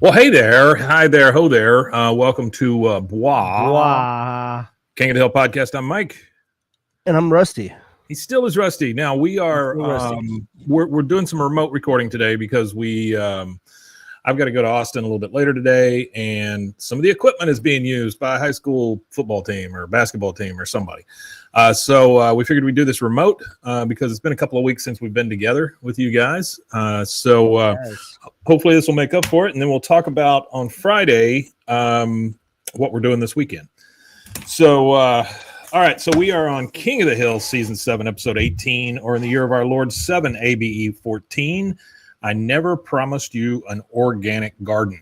Well, hey there. Hi there. Ho there. Welcome to BWAAA, Wow. King of the Hill podcast. I'm Mike. And I'm Rusty. He still is Rusty. Now, we are Still Rusty. we're doing some remote recording today because I've got to go to Austin a little bit later today, and some of the equipment is being used by a high school football team or basketball team or somebody. So we figured we'd do this remote because it's been a couple of weeks since we've been together with you guys. Yes. Hopefully this will make up for it, and then we'll talk about on Friday what we're doing this weekend. So, all right, so we are on King of the Hill, Season 7, Episode 18, or in the year of our Lord 7, ABE 14. I never promised you an organic garden.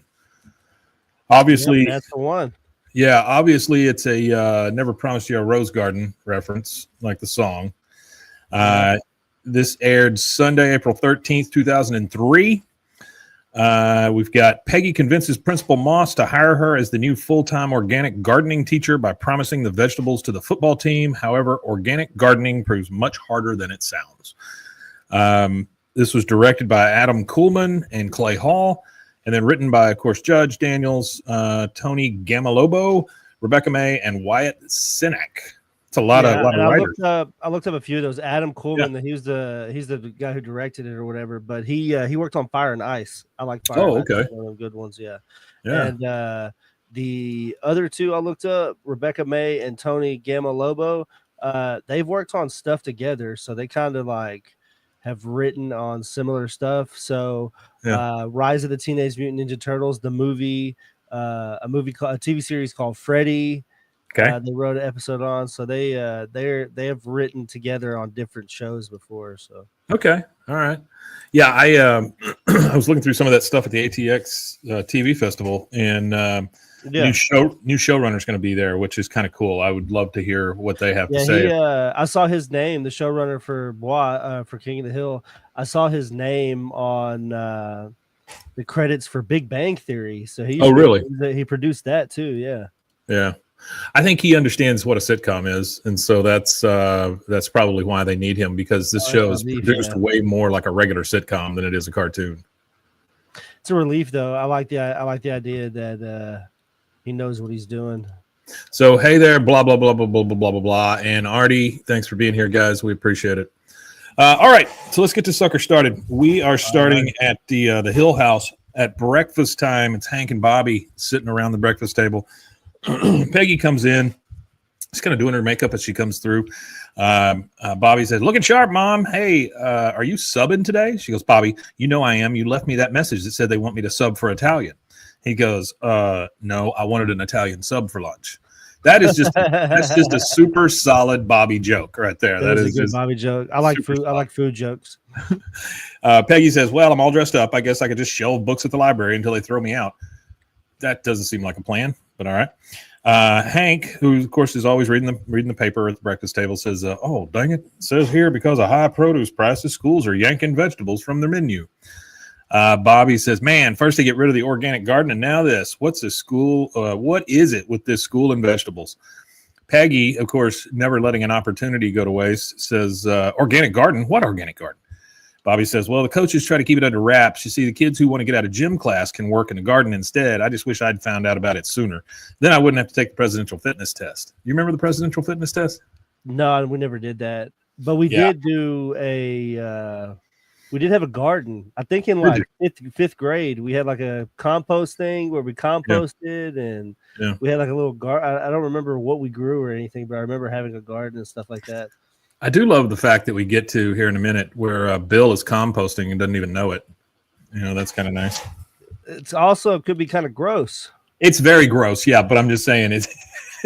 Obviously, Yep, that's the one. yeah, obviously it's a never promised you a rose garden reference, like the song. This aired Sunday, April 13th, 2003. We've got Peggy convinces Principal Moss to hire her as the new full-time organic gardening teacher by promising the vegetables to the football team. However, organic gardening proves much harder than it sounds. This was directed by Adam Kuhlman and Clay Hall, and then written by, of course, Judge Daniels, Tony Gamalobo, Rebecca May, and Wyatt Sinek. It's a lot of writers. I looked up a few of those. Adam Kuhlman, he's the guy who directed it or whatever, but he worked on Fire and Ice. I like Fire and Ice. Okay. One of the good ones, yeah. Yeah. And the other two I looked up, Rebecca May and Tony Gamalobo, they've worked on stuff together, so they kind of like have written on similar stuff. So Rise of the Teenage Mutant Ninja Turtles, the movie, a TV series called Freddy. Okay. They wrote an episode on, so they have written together on different shows before. So okay, all right, yeah. I I was looking through some of that stuff at the ATX TV festival, and new showrunner's going to be there, which is kind of cool. I would love to hear what they have to say. I saw his name, the showrunner for BWAAA, for King of the Hill. I saw his name on the credits for Big Bang Theory. So really? He produced that too. Yeah. Yeah. I think he understands what a sitcom is, and so that's probably why they need him, because this show is produced way more like a regular sitcom than it is a cartoon. It's a relief, though. I like the idea that he knows what he's doing. So hey there, blah blah blah blah blah blah blah blah blah, and Artie, thanks for being here, guys. We appreciate it. All right, so let's get this sucker started. We are starting at the Hill House at breakfast time. It's Hank and Bobby sitting around the breakfast table. Peggy comes in. She's kind of doing her makeup as she comes through. Bobby says, "Looking sharp, Mom. Hey, are you subbing today?" She goes, "Bobby, you know I am. You left me that message that said they want me to sub for Italian." He goes, "No, I wanted an Italian sub for lunch." That's just a super solid Bobby joke right there. That is a good Bobby joke. I like food. Solid. I like food jokes. Peggy says, "Well, I'm all dressed up. I guess I could just shelve books at the library until they throw me out." That doesn't seem like a plan, but all right. Hank, who of course is always reading the paper at the breakfast table, says, "Oh, dang it! It says here because of high produce prices, schools are yanking vegetables from their menu." Bobby says, "Man, first they get rid of the organic garden, and now this. What's this school? What is it with this school and vegetables?" Peggy, of course, never letting an opportunity go to waste, says, "Organic garden? What organic garden?" Bobby says, "Well, the coaches try to keep it under wraps. You see, the kids who want to get out of gym class can work in the garden instead. I just wish I'd found out about it sooner. Then I wouldn't have to take the presidential fitness test." You remember the presidential fitness test? No, we never did that. But we did do we did have a garden. I think in like fifth grade, we had like a compost thing where we composted and we had like a little garden. I don't remember what we grew or anything, but I remember having a garden and stuff like that. I do love the fact that we get to here in a minute where Bill is composting and doesn't even know it. You know, that's kind of nice. It's also could be kind of gross. It's very gross, yeah. But I'm just saying, it's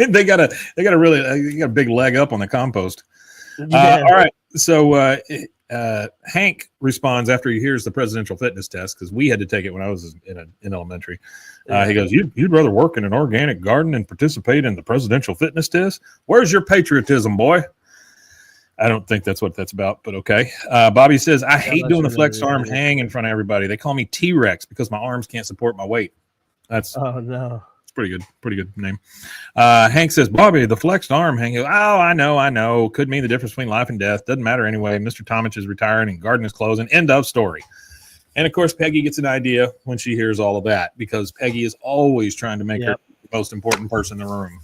they got a big leg up on the compost. Yeah. All right, so Hank responds after he hears the presidential fitness test, because we had to take it when I was in elementary. He goes, "You'd rather work in an organic garden than participate in the presidential fitness test? Where's your patriotism, boy?" I don't think that's what that's about, but okay. Bobby says, "I hate doing the flex arm hang in front of everybody. They call me T-Rex because my arms can't support my weight." That's pretty good name. Hank says, "Bobby, the flexed arm hang." Oh, I know. Could mean the difference between life and death. Doesn't matter anyway. Mr. Tomich is retiring and garden is closing. End of story. And of course, Peggy gets an idea when she hears all of that, because Peggy is always trying to make her the most important person in the room.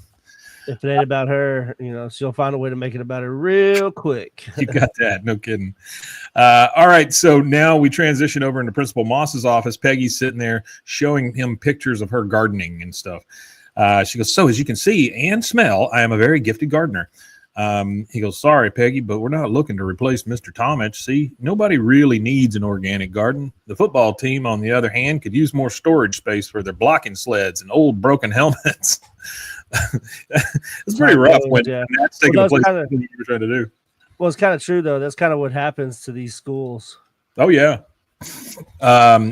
If it ain't about her, she'll find a way to make it about her real quick. You got that. No kidding. All right. So now we transition over into Principal Moss's office. Peggy's sitting there showing him pictures of her gardening and stuff. She goes, so as you can see and smell, I am a very gifted gardener. He goes, sorry, Peggy, but we're not looking to replace Mr. Tomich. See, nobody really needs an organic garden. The football team, on the other hand, could use more storage space for their blocking sleds and old broken helmets. It's pretty rough when that's taking the place of what you were trying to do. Well, it's kind of true, though. That's kind of what happens to these schools. Oh, yeah.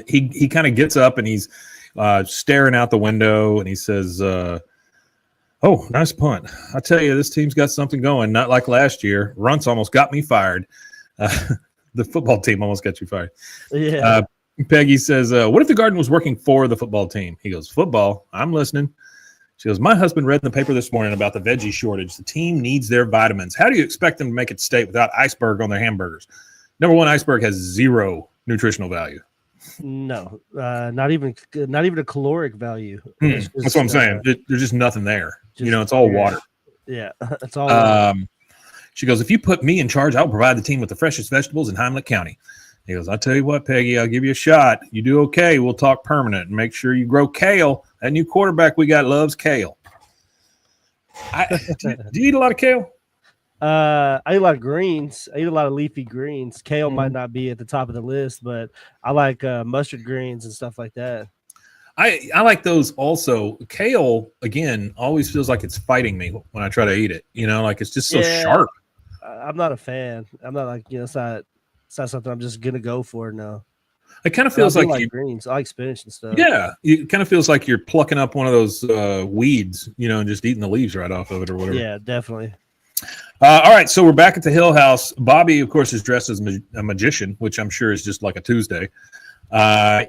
He kind of gets up and he's staring out the window and he says, oh, nice punt. I tell you, this team's got something going, not like last year. Runts almost got me fired. The football team almost got you fired. Yeah. Peggy says, what if the garden was working for the football team? He goes, football? I'm listening. She goes, my husband read in the paper this morning about the veggie shortage. The team needs their vitamins. How do you expect them to make it state without iceberg on their hamburgers? Number one, iceberg has zero nutritional value. No, not even a caloric value. That's what I'm saying. There's just nothing there. It's all water. Yeah, it's all water. She goes, if you put me in charge, I'll provide the team with the freshest vegetables in Heimlich County. He goes, I'll tell you what, Peggy, I'll give you a shot. You do okay, we'll talk permanent and make sure you grow kale. That new quarterback we got loves kale. Do you eat a lot of kale? I eat a lot of greens. I eat a lot of leafy greens. Kale might not be at the top of the list, but I like mustard greens and stuff like that. I like those also. Kale, again, always feels like it's fighting me when I try to eat it. Like it's just so sharp. I'm not a fan. I'm not like, it's not something I'm just going to go for now. It kind of feels like greens. I like spinach and stuff. Yeah. It kind of feels like you're plucking up one of those weeds, and just eating the leaves right off of it or whatever. Yeah, definitely. All right. So we're back at the Hill House. Bobby, of course, is dressed as a magician, which I'm sure is just like a Tuesday.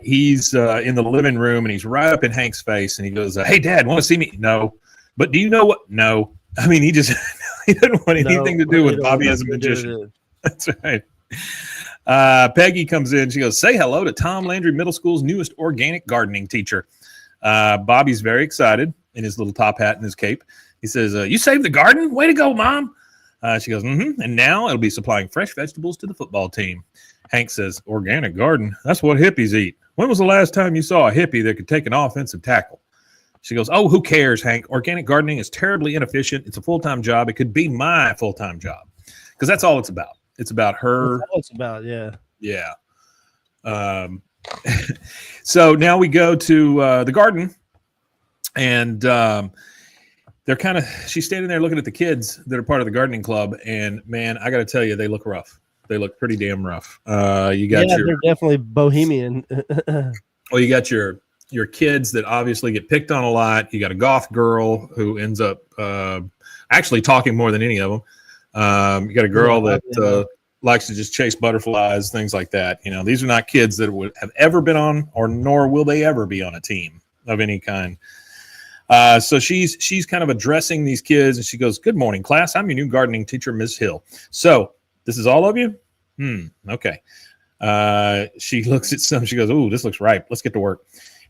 He's in the living room and he's right up in Hank's face and he goes, hey, Dad, want to see me? No. But do you know what? No. I mean, he doesn't want anything to do with Bobby as a magician. That's right. Peggy comes in. She goes, say hello to Tom Landry Middle School's newest organic gardening teacher. Bobby's very excited in his little top hat and his cape. He says, you saved the garden? Way to go, Mom. She goes, mm-hmm. And now it'll be supplying fresh vegetables to the football team. Hank says, organic garden? That's what hippies eat. When was the last time you saw a hippie that could take an offensive tackle? She goes, oh, who cares, Hank? Organic gardening is terribly inefficient. It's a full-time job. It could be my full-time job. Because that's all it's about. It's about her. That's all it's about, yeah. Yeah. So now we go to the garden. And she's standing there looking at the kids that are part of the gardening club. And, man, I got to tell you, they look rough. They look pretty damn rough. They're definitely bohemian. Well, you got your kids that obviously get picked on a lot. You got a goth girl who ends up actually talking more than any of them. You got a girl that likes to just chase butterflies, things like that. These are not kids that would have ever been on, or nor will they ever be on a team of any kind. So she's kind of addressing these kids, and she goes, good morning, class. I'm your new gardening teacher, Ms. Hill. So this is all of you? Okay. She looks at some. She goes, ooh, this looks ripe. Let's get to work.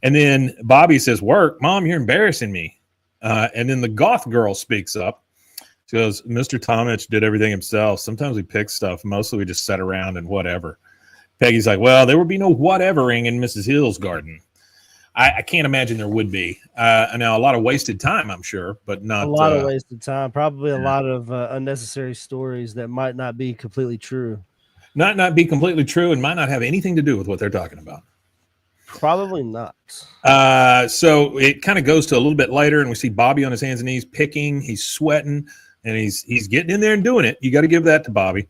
And then Bobby says, work? Mom, you're embarrassing me. And then the goth girl speaks up. She goes, Mr. Tomich did everything himself. Sometimes we pick stuff. Mostly we just sat around and whatever. Peggy's like, well, there would be no whatevering in Mrs. Hill's garden. I can't imagine there would be. Now, a lot of wasted time, I'm sure, but not a lot of wasted time. Probably a lot of unnecessary stories that might not be completely true. Not be completely true and might not have anything to do with what they're talking about. Probably not. So it kind of goes to a little bit later, and we see Bobby on his hands and knees picking. He's sweating, and he's getting in there and doing it. You got to give that to Bobby.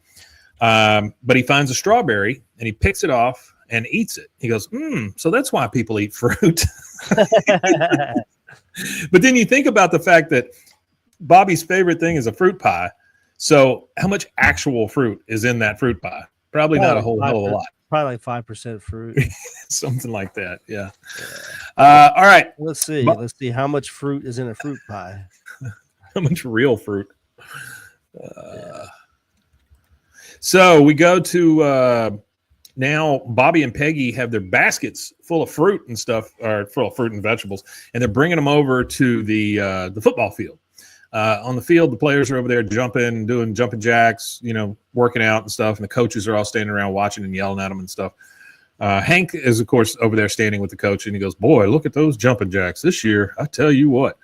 But he finds a strawberry, and he picks it off and eats it. He goes, so that's why people eat fruit. But then you think about the fact that Bobby's favorite thing is a fruit pie. So how much actual fruit is in that fruit pie? Probably not a whole hell of a lot. Probably like 5% fruit. Something like that, yeah. All right. Let's see. Let's see how much fruit is in a fruit pie. How much real fruit? So we go to now Bobby and Peggy have their baskets full of fruit and stuff, or full of fruit and vegetables, and they're bringing them over to the football field. On the field, the players are over there jumping, doing jumping jacks, working out and stuff, and the coaches are all standing around watching and yelling at them and stuff. Hank is, of course, over there standing with the coach, and he goes, "Boy, look at those jumping jacks this year. I tell you what."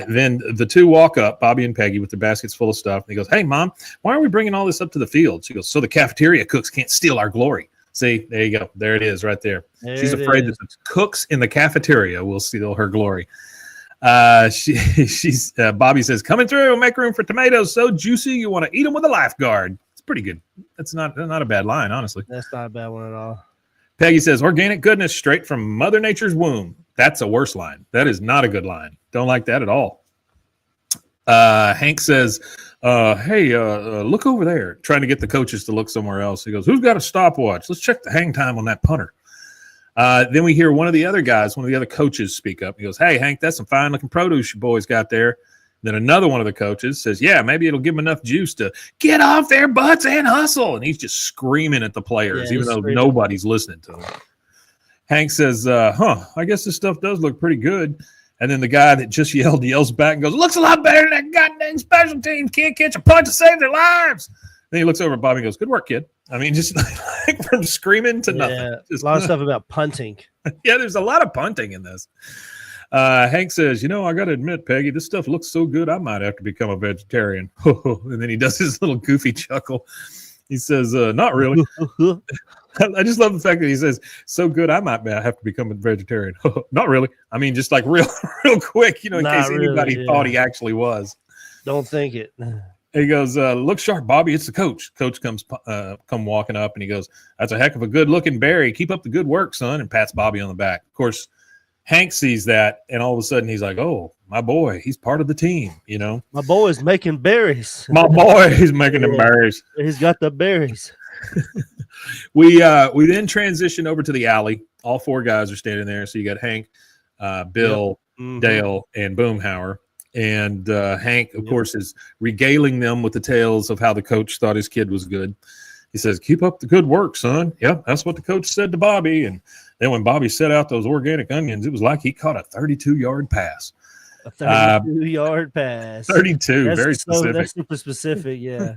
Then the two walk up, Bobby and Peggy, with their baskets full of stuff. And he goes, "Hey, Mom, why are we bringing all this up to the field?" She goes, "So the cafeteria cooks can't steal our glory." See, there you go. There it is right there. She's afraid that the cooks in the cafeteria will steal her glory. Bobby says, "Coming through, make room for tomatoes so juicy you want to eat them with a lifeguard." It's pretty good. That's not a bad line, honestly. That's not a bad one at all. Peggy says, "Organic goodness straight from Mother Nature's womb." That's a worse line. That is not a good line. Don't like that at all. Hank says, "Hey, look over there," trying to get the coaches to look somewhere else. He goes, "Who's got a stopwatch? Let's check the hang time on that punter." Then we hear one of the other coaches speak up. He goes, "Hey, Hank, that's some fine-looking produce your boys got there." Then another one of the coaches says, "Yeah, maybe it'll give them enough juice to get off their butts and hustle." And he's just screaming at the players, even though nobody's listening to him. Hank says, I guess this stuff does look pretty good." And then the guy that just yells back and goes, "Looks a lot better than that goddamn special teams kid catch a punch to save their lives." Then he looks over at Bobby and goes, "Good work, kid." I mean, just like from screaming to nothing. A lot of stuff about punting. Yeah, there's a lot of punting in this. Hank says, "I got to admit, Peggy, this stuff looks so good, I might have to become a vegetarian." And then he does his little goofy chuckle. He says, "Not really." I just love the fact that he says, "So good, I might have to become a vegetarian." Not really. I mean, just like real quick, in case anybody thought he actually was. Don't think it. He goes, "Look sharp, Bobby. It's the coach." Coach comes walking up, and he goes, "That's a heck of a good-looking berry. Keep up the good work, son," and pats Bobby on the back. Of course, Hank sees that, and all of a sudden he's like, "Oh, my boy, he's part of the team, My boy is making berries. My boy, he's making the berries. He's got the berries." We then transition over to the alley. All four guys are standing there. So you got Hank, Bill, Dale, and Boomhauer. And Hank, of course, is regaling them with the tales of how the coach thought his kid was good. He says, "Keep up the good work, son." Yep, that's what the coach said to Bobby. And then when Bobby set out those organic onions, it was like he caught a 32-yard pass. A 32-yard pass. 32, very specific. That's super specific, yeah.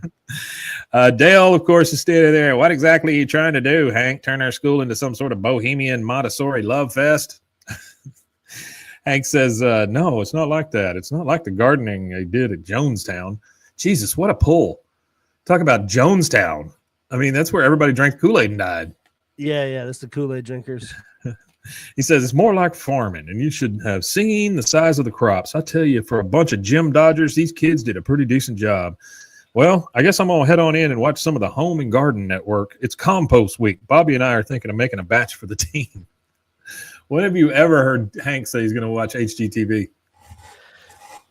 Dale, of course, is standing there. "What exactly are you trying to do, Hank? Turn our school into some sort of bohemian Montessori love fest?" Hank says, "No, it's not like that. It's not like the gardening they did at Jonestown." Jesus, what a pull. Talk about Jonestown. I mean, that's where everybody drank Kool-Aid and died. Yeah, that's the Kool-Aid drinkers. He says, "It's more like farming, and you should have seen the size of the crops. I tell you, for a bunch of gym dodgers, these kids did a pretty decent job." Well, I guess I'm going to head on in and watch some of the Home and Garden Network. It's compost week. Bobby and I are thinking of making a batch for the team. When have you ever heard Hank say he's going to watch HGTV?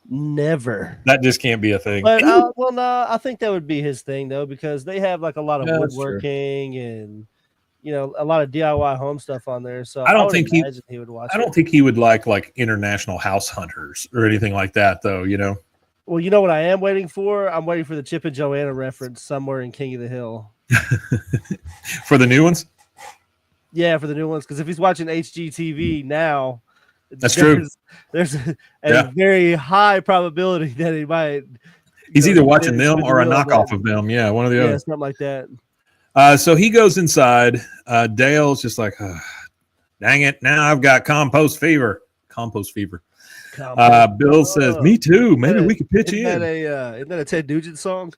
Never. That just can't be a thing. But I think that would be his thing, though, because they have like a lot of woodworking and a lot of DIY home stuff on there. So I don't think he would watch. I don't think he would like International House Hunters or anything like that, though. Well, you know what I am waiting for? I'm waiting for the Chip and Joanna reference somewhere in King of the Hill. For the new ones? Yeah, for the new ones. Because if he's watching HGTV now, that's true. There's a very high probability that he might. He's either watching them or a knockoff of them. Yeah, one or the other. Yeah, something like that. So he goes inside. Dale's just like, "Dang it, now I've got compost fever." Bill says, "Me too. Maybe we could pitch in." Isn't that a Ted Nugent song?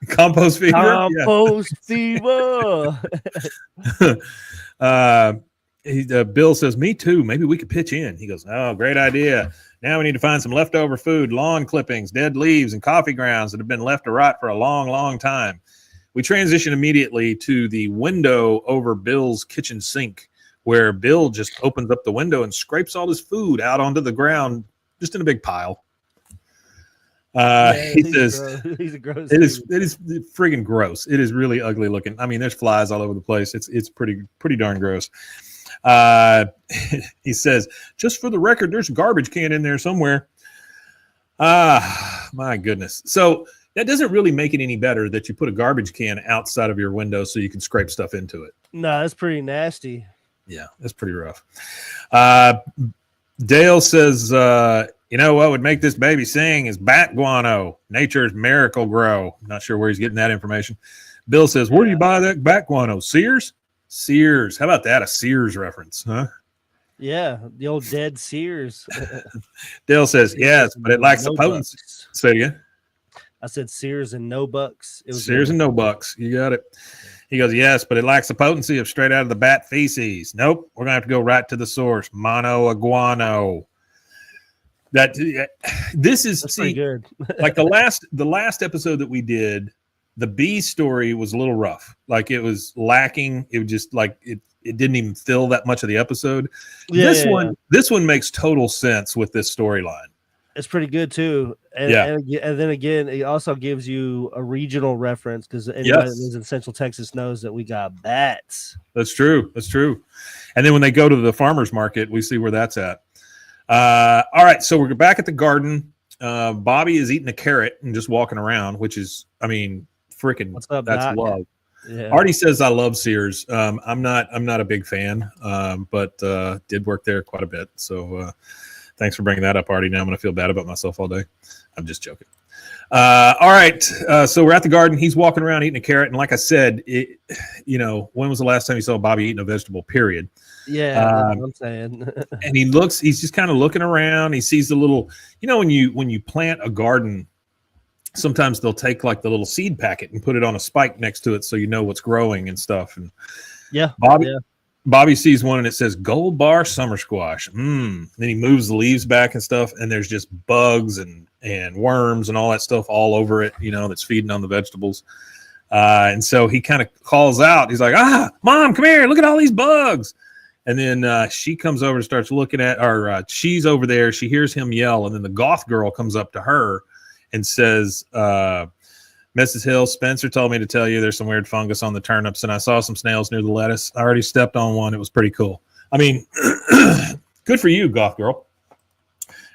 Compost fever? Compost fever. Bill says, "Me too. Maybe we could pitch in." He goes, "Oh, great idea. Now we need to find some leftover food, lawn clippings, dead leaves, and coffee grounds that have been left to rot for a long, long time." We transition immediately to the window over Bill's kitchen sink, where Bill just opens up the window and scrapes all his food out onto the ground, just in a big pile. He says, "He's a gross. It is friggin' gross. It is really ugly looking. I mean, there's flies all over the place. It's pretty darn gross." He says, "Just for the record, there's a garbage can in there somewhere." My goodness. So That doesn't really make it any better that you put a garbage can outside of your window so you can scrape stuff into it. No, that's pretty nasty. Yeah, that's pretty rough. Dale says, you know what would make this baby sing is bat guano, nature's miracle grow. Not sure where he's getting that information. Bill says, where do you buy that bat guano? Sears? Sears. How about that? A Sears reference, huh? Yeah, the old dead Sears. Dale says, yes, but it lacks the potency. Say it again. I said Sears and no bucks. It was Sears and no bucks. You got it. He goes, yes, but it lacks the potency of straight out of the bat feces. Nope. We're going to have to go right to the source. Mono iguano. This is pretty good. Like the last episode that we did, the bee story was a little rough. Like it was lacking. It was just like it didn't even fill that much of the episode. This one makes total sense with this storyline. It's pretty good too. And then again, it also gives you a regional reference because anybody that lives in Central Texas knows that we got bats. That's true. That's true. And then when they go to the farmer's market, we see where that's at. All right. So we're back at the garden. Bobby is eating a carrot and just walking around, which is, I mean, freaking, what's up, that's Doc? love. Yeah. Artie says I love Sears. I'm not a big fan, but did work there quite a bit. So thanks for bringing that up, Artie. Now I'm going to feel bad about myself all day. I'm just joking. All right. So we're at the garden. He's walking around eating a carrot. And like I said, when was the last time you saw Bobby eating a vegetable, period? Yeah, that's what I'm saying. And he's just kind of looking around. He sees the little, when you plant a garden, sometimes they'll take like the little seed packet and put it on a spike next to it so you know what's growing and stuff. And Bobby sees one and it says Gold Bar Summer Squash. Then he moves the leaves back and stuff, and there's just bugs and worms and all that stuff all over it, that's feeding on the vegetables. And so he kind of calls out. He's like, Mom, come here. Look at all these bugs. And then she comes over and starts looking at, or she's over there. She hears him yell, and then the goth girl comes up to her and says, Mrs. Hill, Spencer told me to tell you there's some weird fungus on the turnips, and I saw some snails near the lettuce. I already stepped on one. It was pretty cool. I mean, good for you, goth girl.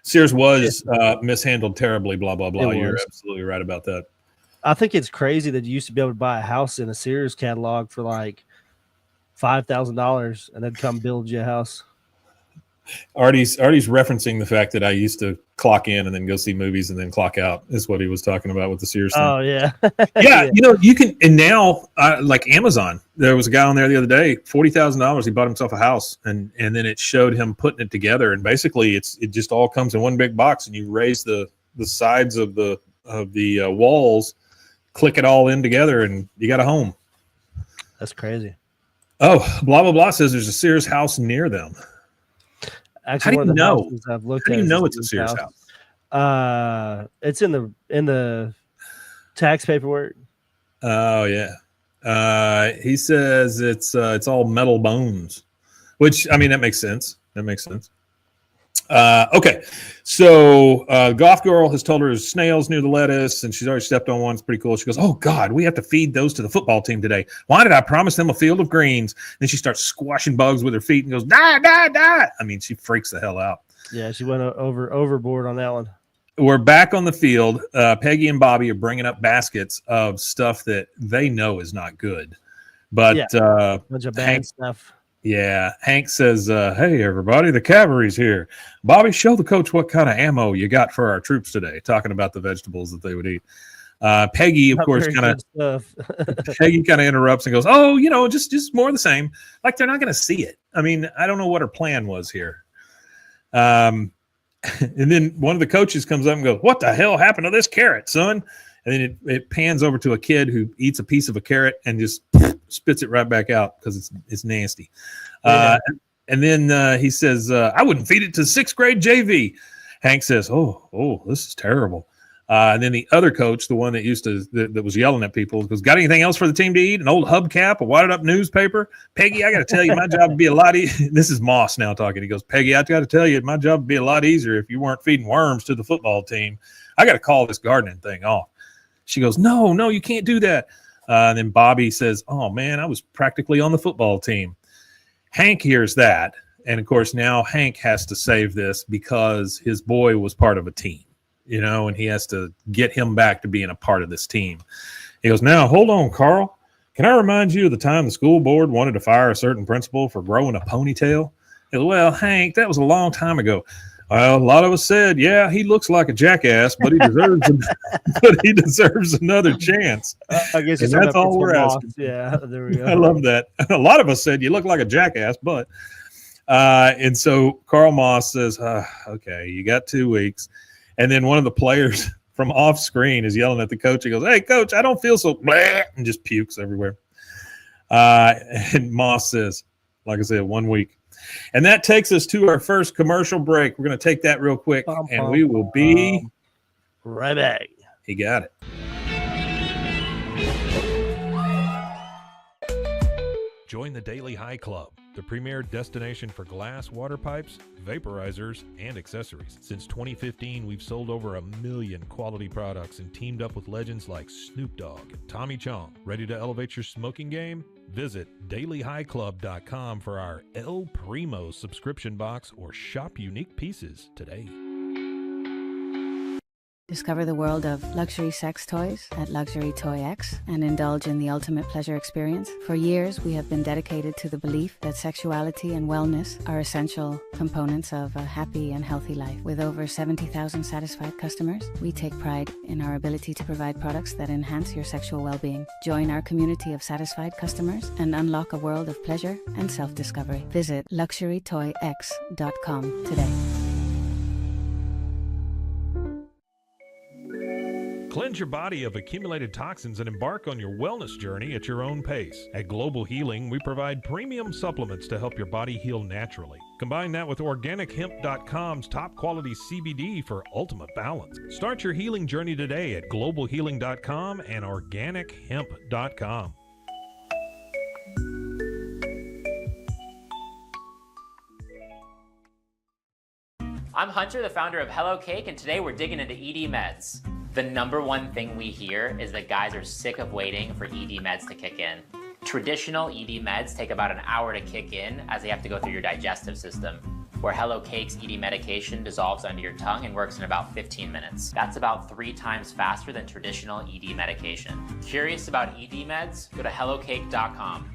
Sears was mishandled terribly, blah, blah, blah. You're absolutely right about that. I think it's crazy that you used to be able to buy a house in a Sears catalog for like $5,000 and they'd come build you a house. Artie's referencing the fact that I used to clock in and then go see movies and then clock out is what he was talking about with the Sears thing. Oh, yeah. Yeah, you can, and now, like Amazon, there was a guy on there the other day, $40,000, he bought himself a house, and then it showed him putting it together, and basically it just all comes in one big box, and you raise the sides of the walls, click it all in together, and you got a home. That's crazy. Oh, blah, blah, blah says there's a Sears house near them. Actually, how do you know? I've looked how at do you know it's a Sears house? It's in the tax paperwork. Oh yeah. He says it's all metal bones, which I mean that makes sense. Okay, so goth girl has told her there's snails near the lettuce, and she's already stepped on one. It's pretty cool. She goes, "Oh God, we have to feed those to the football team today. Why did I promise them a field of greens?" Then she starts squashing bugs with her feet and goes, "Die, die, die!" I mean, she freaks the hell out. Yeah, she went overboard on that one. We're back on the field. Peggy and Bobby are bringing up baskets of stuff that they know is not good, but bunch of bad stuff. Yeah, Hank says, "Hey, everybody, the cavalry's here. Bobby, show the coach what kind of ammo you got for our troops today," talking about the vegetables that they would eat. Peggy, of course, Peggy kind of interrupts and goes, "Oh, just more of the same. Like they're not going to see it. I mean, I don't know what her plan was here." And then one of the coaches comes up and goes, "What the hell happened to this carrot, son?" And then it pans over to a kid who eats a piece of a carrot and just spits it right back out because it's nasty. Yeah. And then he says, "I wouldn't feed it to 6th grade JV." Hank says, "Oh, this is terrible." And then the other coach, the one that was yelling at people, goes, "Got anything else for the team to eat? An old hubcap, a wadded up newspaper?" "Peggy, I got to tell you, my job would be a lot easier." This is Moss now talking. He goes, "Peggy, I got to tell you, my job would be a lot easier if you weren't feeding worms to the football team. I got to call this gardening thing off." She goes, No, you can't do that. And then Bobby says, "Oh, man, I was practically on the football team." Hank hears that. And, of course, now Hank has to save this because his boy was part of a team. and he has to get him back to being a part of this team. He goes, now, hold on, Carl. Can I remind you of the time the school board wanted to fire a certain principal for growing a ponytail? He goes, well, Hank, that was a long time ago. Well, a lot of us said, yeah, he looks like a jackass, but he deserves another chance. I guess and that's all we're asking. Yeah, there we go. I love that. A lot of us said you look like a jackass, but and so Carl Moss says, okay, you got 2 weeks. And then one of the players from off screen is yelling at the coach. He goes, hey, coach, I don't feel so blah, and just pukes everywhere. And Moss says, like I said, 1 week. And that takes us to our first commercial break. We're going to take that real quick, and we will be right back. He got it. Join the Daily High Club, the premier destination for glass, water pipes, vaporizers, and accessories. Since 2015, we've sold over 1 million quality products and teamed up with legends like Snoop Dogg and Tommy Chong. Ready to elevate your smoking game? Visit dailyhighclub.com for our El Primo subscription box or shop unique pieces today. Discover the world of luxury sex toys at Luxury Toy X and indulge in the ultimate pleasure experience. For years, we have been dedicated to the belief that sexuality and wellness are essential components of a happy and healthy life. With over 70,000 satisfied customers, we take pride in our ability to provide products that enhance your sexual well-being. Join our community of satisfied customers and unlock a world of pleasure and self-discovery. Visit luxurytoyx.com today. Cleanse your body of accumulated toxins and embark on your wellness journey at your own pace. At Global Healing, we provide premium supplements to help your body heal naturally. Combine that with OrganicHemp.com's top quality CBD for ultimate balance. Start your healing journey today at GlobalHealing.com and OrganicHemp.com. I'm Hunter, the founder of Hello Cake, and today we're digging into ED meds. The number one thing we hear is that guys are sick of waiting for ED meds to kick in. Traditional ED meds take about an hour to kick in as they have to go through your digestive system, where Hello Cake's ED medication dissolves under your tongue and works in about 15 minutes. That's about 3 times faster than traditional ED medication. Curious about ED meds? Go to hellocake.com.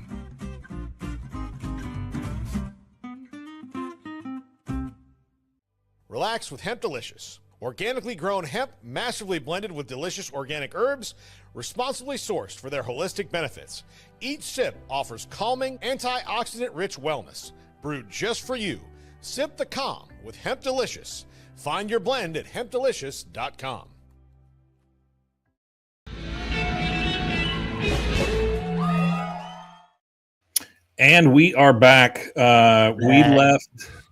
Relax with Hemp Delicious. Organically grown hemp, massively blended with delicious organic herbs, responsibly sourced for their holistic benefits. Each sip offers calming, antioxidant-rich wellness. Brewed just for you. Sip the calm with Hemp Delicious. Find your blend at hempdelicious.com. And we are back.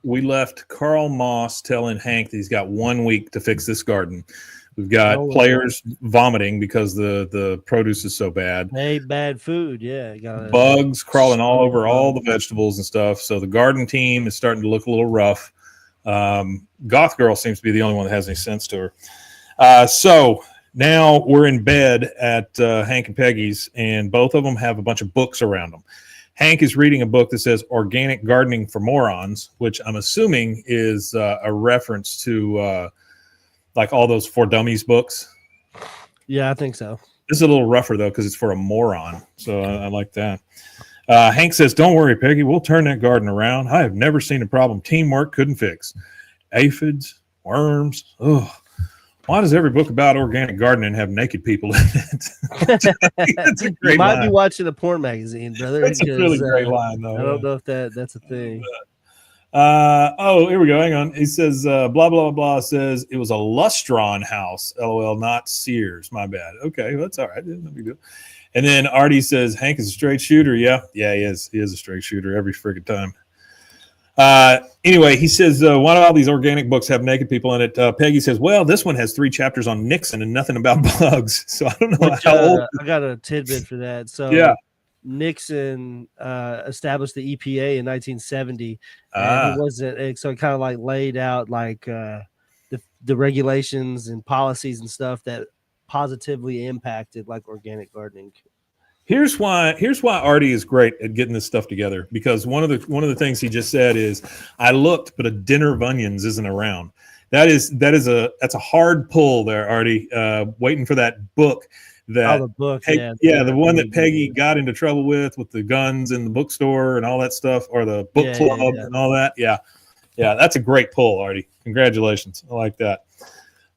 We left Carl Moss telling Hank that he's got 1 week to fix this garden. We've got players vomiting because the produce is so bad. Hey, bad food, yeah. Bugs crawling all over all the vegetables and stuff. So the garden team is starting to look a little rough. Goth Girl seems to be the only one that has any sense to her. So now we're in bed at Hank and Peggy's, and both of them have a bunch of books around them. Hank is reading a book that says Organic Gardening for Morons, which I'm assuming is a reference to like all those For Dummies books. Yeah, I think so. This is a little rougher, though, because it's for a moron. So I like that. Hank says, don't worry, Peggy. We'll turn that garden around. I have never seen a problem teamwork couldn't fix. Aphids, worms. Ugh. Why does every book about organic gardening have naked people in it? That's a great You might line. be watching a porn magazine, brother. That's a really great line, though. I don't know if that's a thing. Here we go. Hang on. He says, blah, blah, blah, says it was a Lustron house. LOL, not Sears. My bad. Okay, well, that's all right. No big deal. And then Artie says, Hank is a straight shooter. Yeah, he is. He is a straight shooter every friggin' time. Anyway, he says, why do all these organic books have naked people in it? Peggy says, well, this one has 3 chapters on Nixon and nothing about bugs. So I don't know how old. I got a tidbit for that. So yeah. Nixon established the EPA in 1970. And it wasn't, so it kind of like laid out like the regulations and policies and stuff that positively impacted like organic gardening. Here's why Artie is great at getting this stuff together, because one of the things he just said is, I looked, but a dinner of onions isn't around. that's a hard pull there, Artie. Waiting for that book. That the book, the one that Peggy got into trouble with the guns in the bookstore and all that stuff, or the book club and all that. Yeah, that's a great pull, Artie. Congratulations. I like that.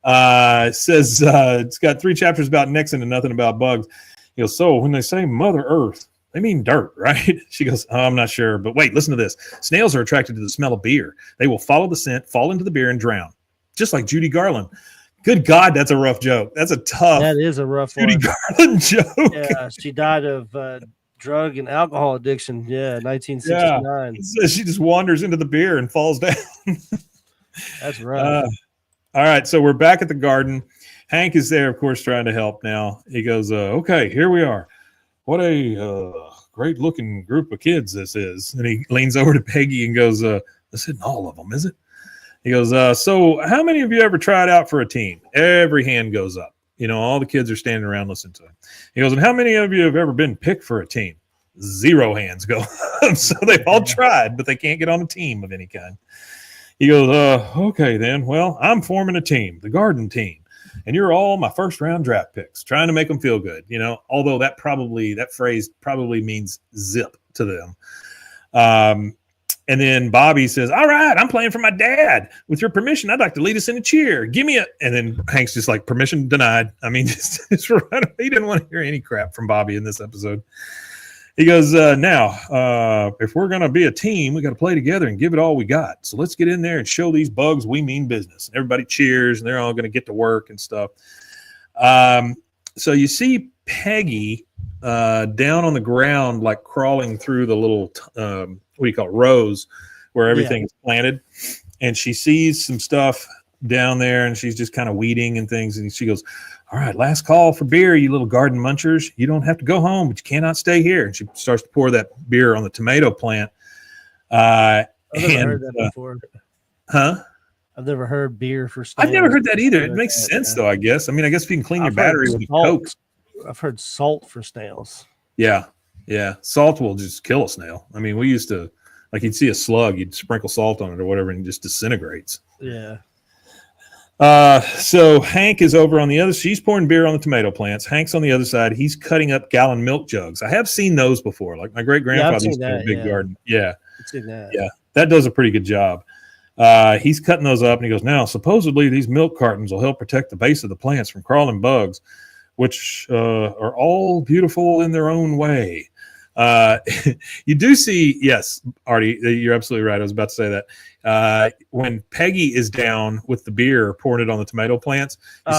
It says it's got 3 chapters about Nixon and nothing about bugs. He goes, so when they say Mother Earth, they mean dirt, right? She goes, I'm not sure, but wait, listen to this. Snails are attracted to the smell of beer. They will follow the scent, fall into the beer, and drown, just like Judy Garland. Good God, that's a rough joke. That's a tough. That is a rough Judy Garland joke. Yeah, she died of drug and alcohol addiction. Yeah, 1969. Yeah. She just wanders into the beer and falls down. That's right. All right, so we're back at the garden. Hank is there, of course, trying to help now. He goes, okay, here we are. What a great-looking group of kids this is. And he leans over to Peggy and goes, this isn't all of them, is it? He goes, so how many of you ever tried out for a team? Every hand goes up. All the kids are standing around listening to him. He goes, and how many of you have ever been picked for a team? 0 hands go up. So they've all tried, but they can't get on a team of any kind. He goes, okay, then. Well, I'm forming a team, the garden team. And you're all my first-round draft picks, trying to make them feel good, although that phrase probably means zip to them. And then Bobby says, all right, I'm playing for my dad. With your permission, I'd like to lead us in a cheer. Give me and then Hank's just like, permission denied. I mean, just right. He didn't want to hear any crap from Bobby in this episode. He goes, now, if we're going to be a team, we got to play together and give it all we got. So let's get in there and show these bugs we mean business. And everybody cheers, and they're all going to get to work and stuff. So you see Peggy down on the ground, like crawling through the little, what do you call it, rows where everything is planted. And she sees some stuff down there, and she's just kind of weeding and things. And she goes, all right, last call for beer, you little garden munchers. You don't have to go home, but you cannot stay here. And she starts to pour that beer on the tomato plant. I've never heard that before. Huh? I've never heard beer for snails. I've never heard that either. It makes sense, though, I guess. I mean, I guess if you can clean your battery with Coke. I've heard salt for snails. Yeah. Salt will just kill a snail. I mean, we used to, like, you'd see a slug, you'd sprinkle salt on it or whatever, and it just disintegrates. Yeah. So Hank is over on the other. She's pouring beer on the tomato plants. Hank's on the other side. He's cutting up gallon milk jugs. I have seen those before. Like my great grandfather used to have a big garden. Yeah. I've seen that. Yeah. That does a pretty good job. He's cutting those up, and he goes, now, supposedly these milk cartons will help protect the base of the plants from crawling bugs, which are all beautiful in their own way. You do see, yes, Artie, you're absolutely right. I was about to say that. When Peggy is down with the beer, pouring it on the tomato plants, you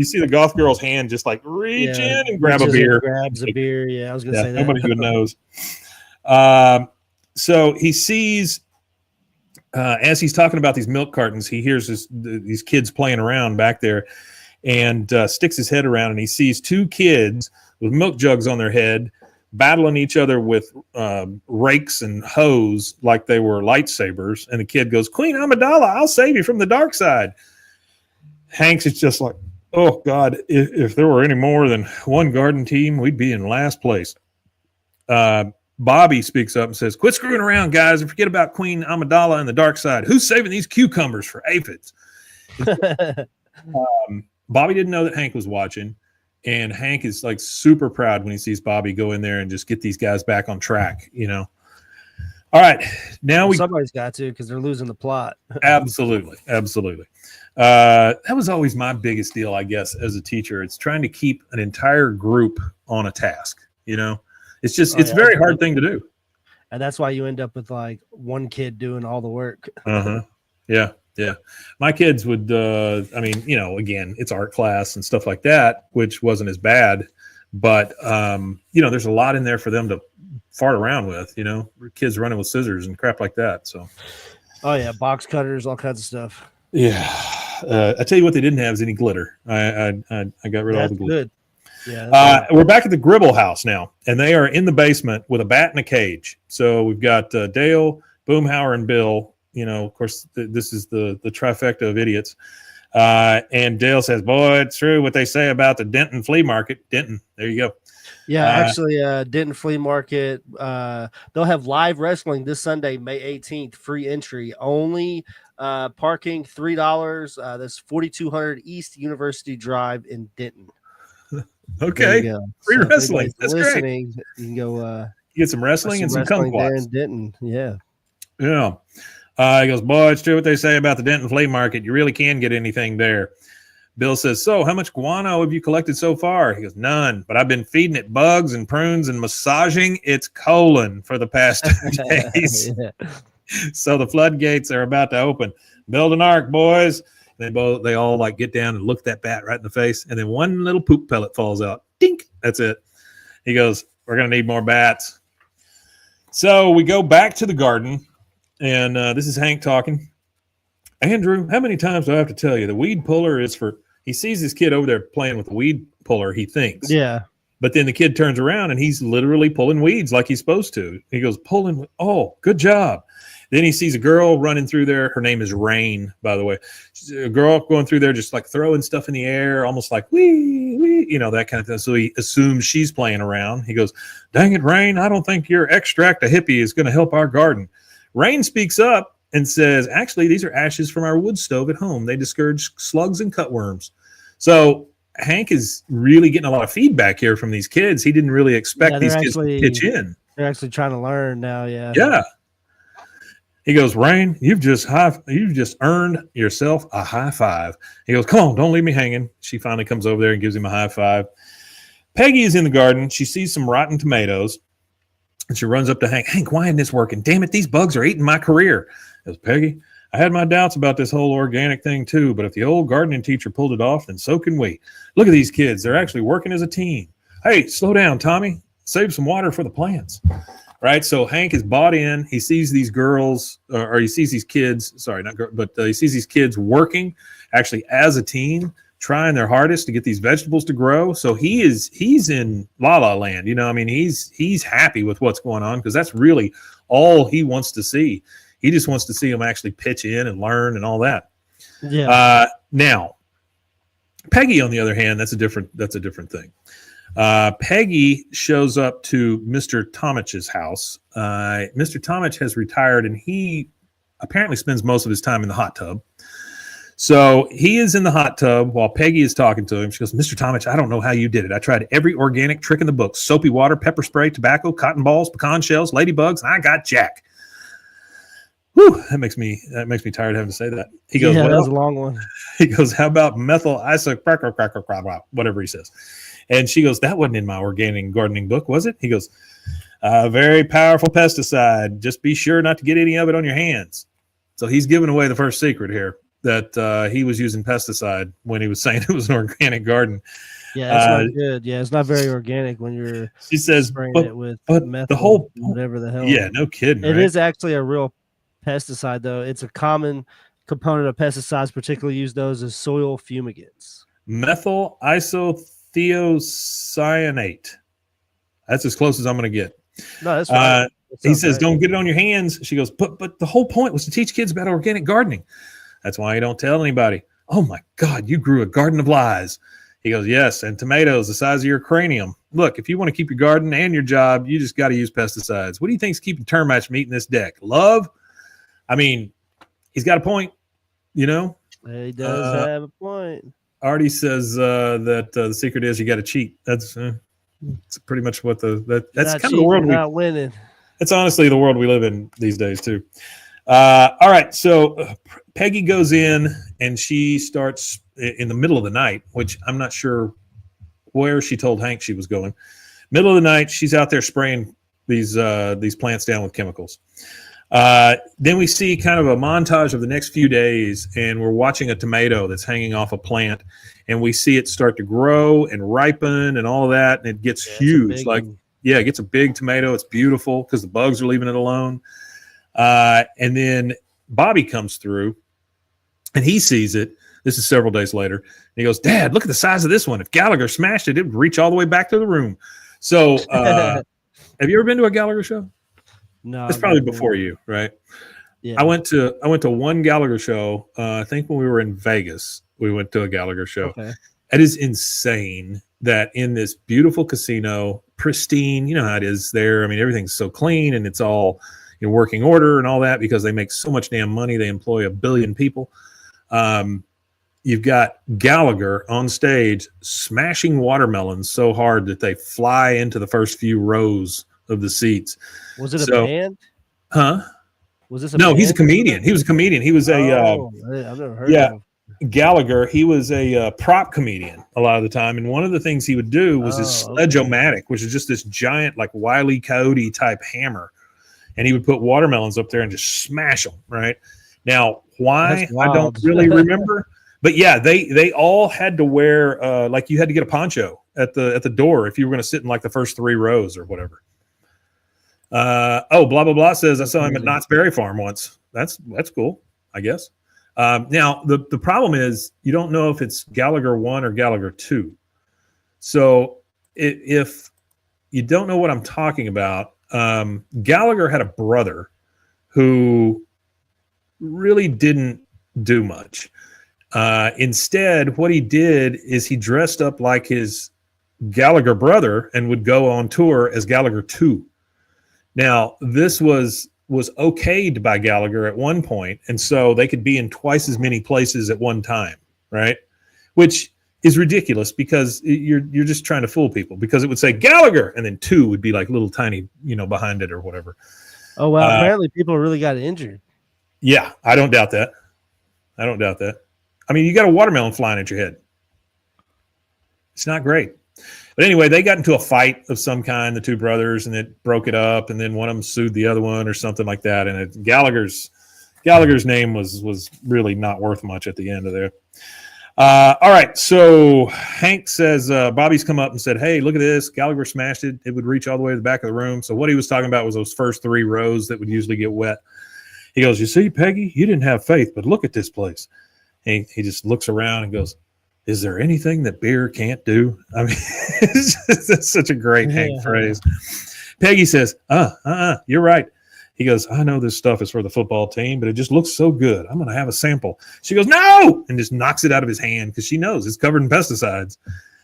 see the goth girl's hand just like reach in and grab a beer. Grabs a beer. Yeah, I was going to say that. Nobody even knows. So he sees, as he's talking about these milk cartons, he hears these kids playing around back there, and sticks his head around, and he sees 2 kids with milk jugs on their head battling each other with rakes and hose like they were lightsabers. And the kid goes, Queen Amidala, I'll save you from the dark side. Hank's is just like, oh, God, if there were any more than one garden team, we'd be in last place. Bobby speaks up and says, quit screwing around, guys, and forget about Queen Amidala and the dark side. Who's saving these cucumbers for aphids? Bobby didn't know that Hank was watching. And Hank is like super proud when he sees Bobby go in there and just get these guys back on track, All right. Now somebody's got to, because they're losing the plot. Absolutely. That was always my biggest deal, I guess, as a teacher. It's trying to keep an entire group on a task, It's just, it's a very hard thing to do. And that's why you end up with like one kid doing all the work. Yeah. My kids would, again, it's art class and stuff like that, which wasn't as bad, but, there's a lot in there for them to fart around with, kids running with scissors and crap like that. So, oh yeah. Box cutters, all kinds of stuff. Yeah. I tell you what, they didn't have is any glitter. I got rid of all the glitter. Good. Yeah. We're back at the Gribble house now, and they are in the basement with a bat in a cage. So we've got Dale, Boomhauer, and Bill. Of course, this is the trifecta of idiots. And Dale says, boy, it's true what they say about the Denton flea market. Denton, there you go. Yeah, actually, Denton Flea Market, they'll have live wrestling this Sunday, May 18th, free entry. Only Parking $3. That's 4200 East University Drive in Denton. Okay. Free So if wrestling. anybody's That's great. listening, you can go You get some wrestling and some kumquats. there in Denton. Yeah. Yeah. He goes, boy, it's true what they say about the Denton flea market. You really can get anything there. Bill says, so how much guano have you collected so far? He goes, none, but I've been feeding it bugs and prunes and massaging its colon for the past 2 days. Yeah. So the floodgates are about to open. Build an ark, boys. They all like get down and look at that bat right in the face, and then one little poop pellet falls out. Dink. That's it. He goes, we're going to need more bats. So we go back to the garden, and this is Hank talking. Andrew, how many times do I have to tell you? The weed puller is for – he sees this kid over there playing with the weed puller, he thinks. Yeah. But then the kid turns around, and he's literally pulling weeds like he's supposed to. He goes, pulling – oh, good job. Then he sees a girl running through there. Her name is Rain, by the way. She's a girl going through there just like throwing stuff in the air, almost like, wee, wee, you know, that kind of thing. So he assumes she's playing around. He goes, dang it, Rain, I don't think your extract of hippie is going to help our garden. Rain speaks up and says, actually, these are ashes from our wood stove at home. They discourage slugs and cutworms. So Hank is really getting a lot of feedback here from these kids. He didn't really expect these kids to pitch in. They're actually trying to learn now, yeah. Yeah. He goes, Rain, you've just earned yourself a high five. He goes, come on, don't leave me hanging. She finally comes over there and gives him a high five. Peggy is in the garden. She sees some rotten tomatoes, and she runs up to Hank. Hank, why isn't this working? Damn it, these bugs are eating my career. He goes, Peggy, I had my doubts about this whole organic thing too, but if the old gardening teacher pulled it off, then so can we. Look at these kids. They're actually working as a team. Hey, slow down, Tommy. Save some water for the plants. Right, so Hank is bought in. He sees these girls, or he sees these kids. Sorry, not girls, but he sees these kids working actually as a team, trying their hardest to get these vegetables to grow. So he's in la la land. You know, I mean, he's happy with what's going on because that's really all he wants to see. He just wants to see them actually pitch in and learn and all that. Yeah. Now, Peggy, on the other hand, that's a different thing. Peggy shows up to Mr. Tomich's house. Mr. Tomich has retired, and he apparently spends most of his time in the hot tub. So he is in the hot tub while Peggy is talking to him. She goes, Mr. Tomich, I don't know how you did it. I tried every organic trick in the book: soapy water, pepper spray, tobacco, cotton balls, pecan shells, ladybugs, and I got Jack. Whew, that makes me tired having to say that. He goes, yeah, well, that was a long one. He goes, how about methyl whatever he says. And she goes, that wasn't in my organic gardening book, was it? He goes, very powerful pesticide. Just be sure not to get any of it on your hands. So he's giving away the first secret here that he was using pesticide when he was saying it was an organic garden. Yeah, that's not good. Yeah, it's not very organic when you're she says, spraying but, it with but methyl, the whole whatever the hell. Yeah, no kidding. It right? is actually a real pesticide, though. It's a common component of pesticides, particularly used those as soil fumigants. Methyl isothiocyanate. That's as close as I'm going to get. No, that's right. He says, don't get it on your hands. She goes, but the whole point was to teach kids about organic gardening. That's why you don't tell anybody. Oh, my God, you grew a garden of lies. He goes, yes, and tomatoes the size of your cranium. Look, if you want to keep your garden and your job, you just got to use pesticides. What do you think is keeping termites from eating this deck? Love? I mean, he's got a point, you know? He does have a point. Artie says that the secret is you got to cheat. That's pretty much what that's kind of the world not winning. It's honestly the world we live in these days too. All right, so Peggy goes in and she starts in the middle of the night, which I'm not sure where she told Hank she was going. Middle of the night, she's out there spraying these plants down with chemicals. Then we see kind of a montage of the next few days, and we're watching a tomato that's hanging off a plant, and we see it start to grow and ripen and all of that, and it gets huge. It gets a big tomato. It's beautiful because the bugs are leaving it alone. And then Bobby comes through, and he sees it. This is several days later. And he goes, Dad, look at the size of this one. If Gallagher smashed it, it would reach all the way back to the room. So have you ever been to a Gallagher show? No, it's probably before you, right? Yeah. I went to one Gallagher show. I think when we were in Vegas, we went to a Gallagher show. Okay. It is insane that in this beautiful casino, pristine, you know how it is there. I mean, everything's so clean and it's all, working order and all that because they make so much damn money. They employ 1 billion people. You've got Gallagher on stage smashing watermelons so hard that they fly into the first few rows of the seats. Was it a band? Huh? Was this a No, band? he's a comedian. He was a comedian. He was I've never heard of him. Gallagher, he was a prop comedian a lot of the time, and one of the things he would do was his sledge-o-matic, which is just this giant, like Wile E. Coyote type hammer, and he would put watermelons up there and just smash them. Right now, why I don't really remember, but yeah, they all had to wear like you had to get a poncho at the door if you were going to sit in like the first 3 rows or whatever. Blah blah blah says I saw him at Knott's Berry Farm once. That's cool, I guess. Now, the problem is you don't know if it's Gallagher 1 or Gallagher 2. So if you don't know what I'm talking about, Gallagher had a brother who really didn't do much. Instead, what he did is he dressed up like his Gallagher brother and would go on tour as Gallagher 2. Now, this was okayed by Gallagher at one point, and so they could be in twice as many places at one time, right? Which is ridiculous because you're just trying to fool people, because it would say Gallagher and then 2 would be like little tiny, behind it or whatever. Oh, well, apparently people really got injured. Yeah, I don't doubt that. I mean, you got a watermelon flying at your head. It's not great. But anyway, they got into a fight of some kind, the 2 brothers, and it broke it up. And then one of them sued the other one or something like that. And Gallagher's name was really not worth much at the end of there. All right. So Hank says, Bobby's come up and said, hey, look at this. Gallagher smashed it. It would reach all the way to the back of the room. So what he was talking about was those first 3 rows that would usually get wet. He goes, you see, Peggy, you didn't have faith, but look at this place. And he just looks around and goes, is there anything that beer can't do? I mean, that's such a great Hank phrase. Peggy says, you're right. He goes, I know this stuff is for the football team, but it just looks so good. I'm going to have a sample. She goes, no, and just knocks it out of his hand because she knows it's covered in pesticides.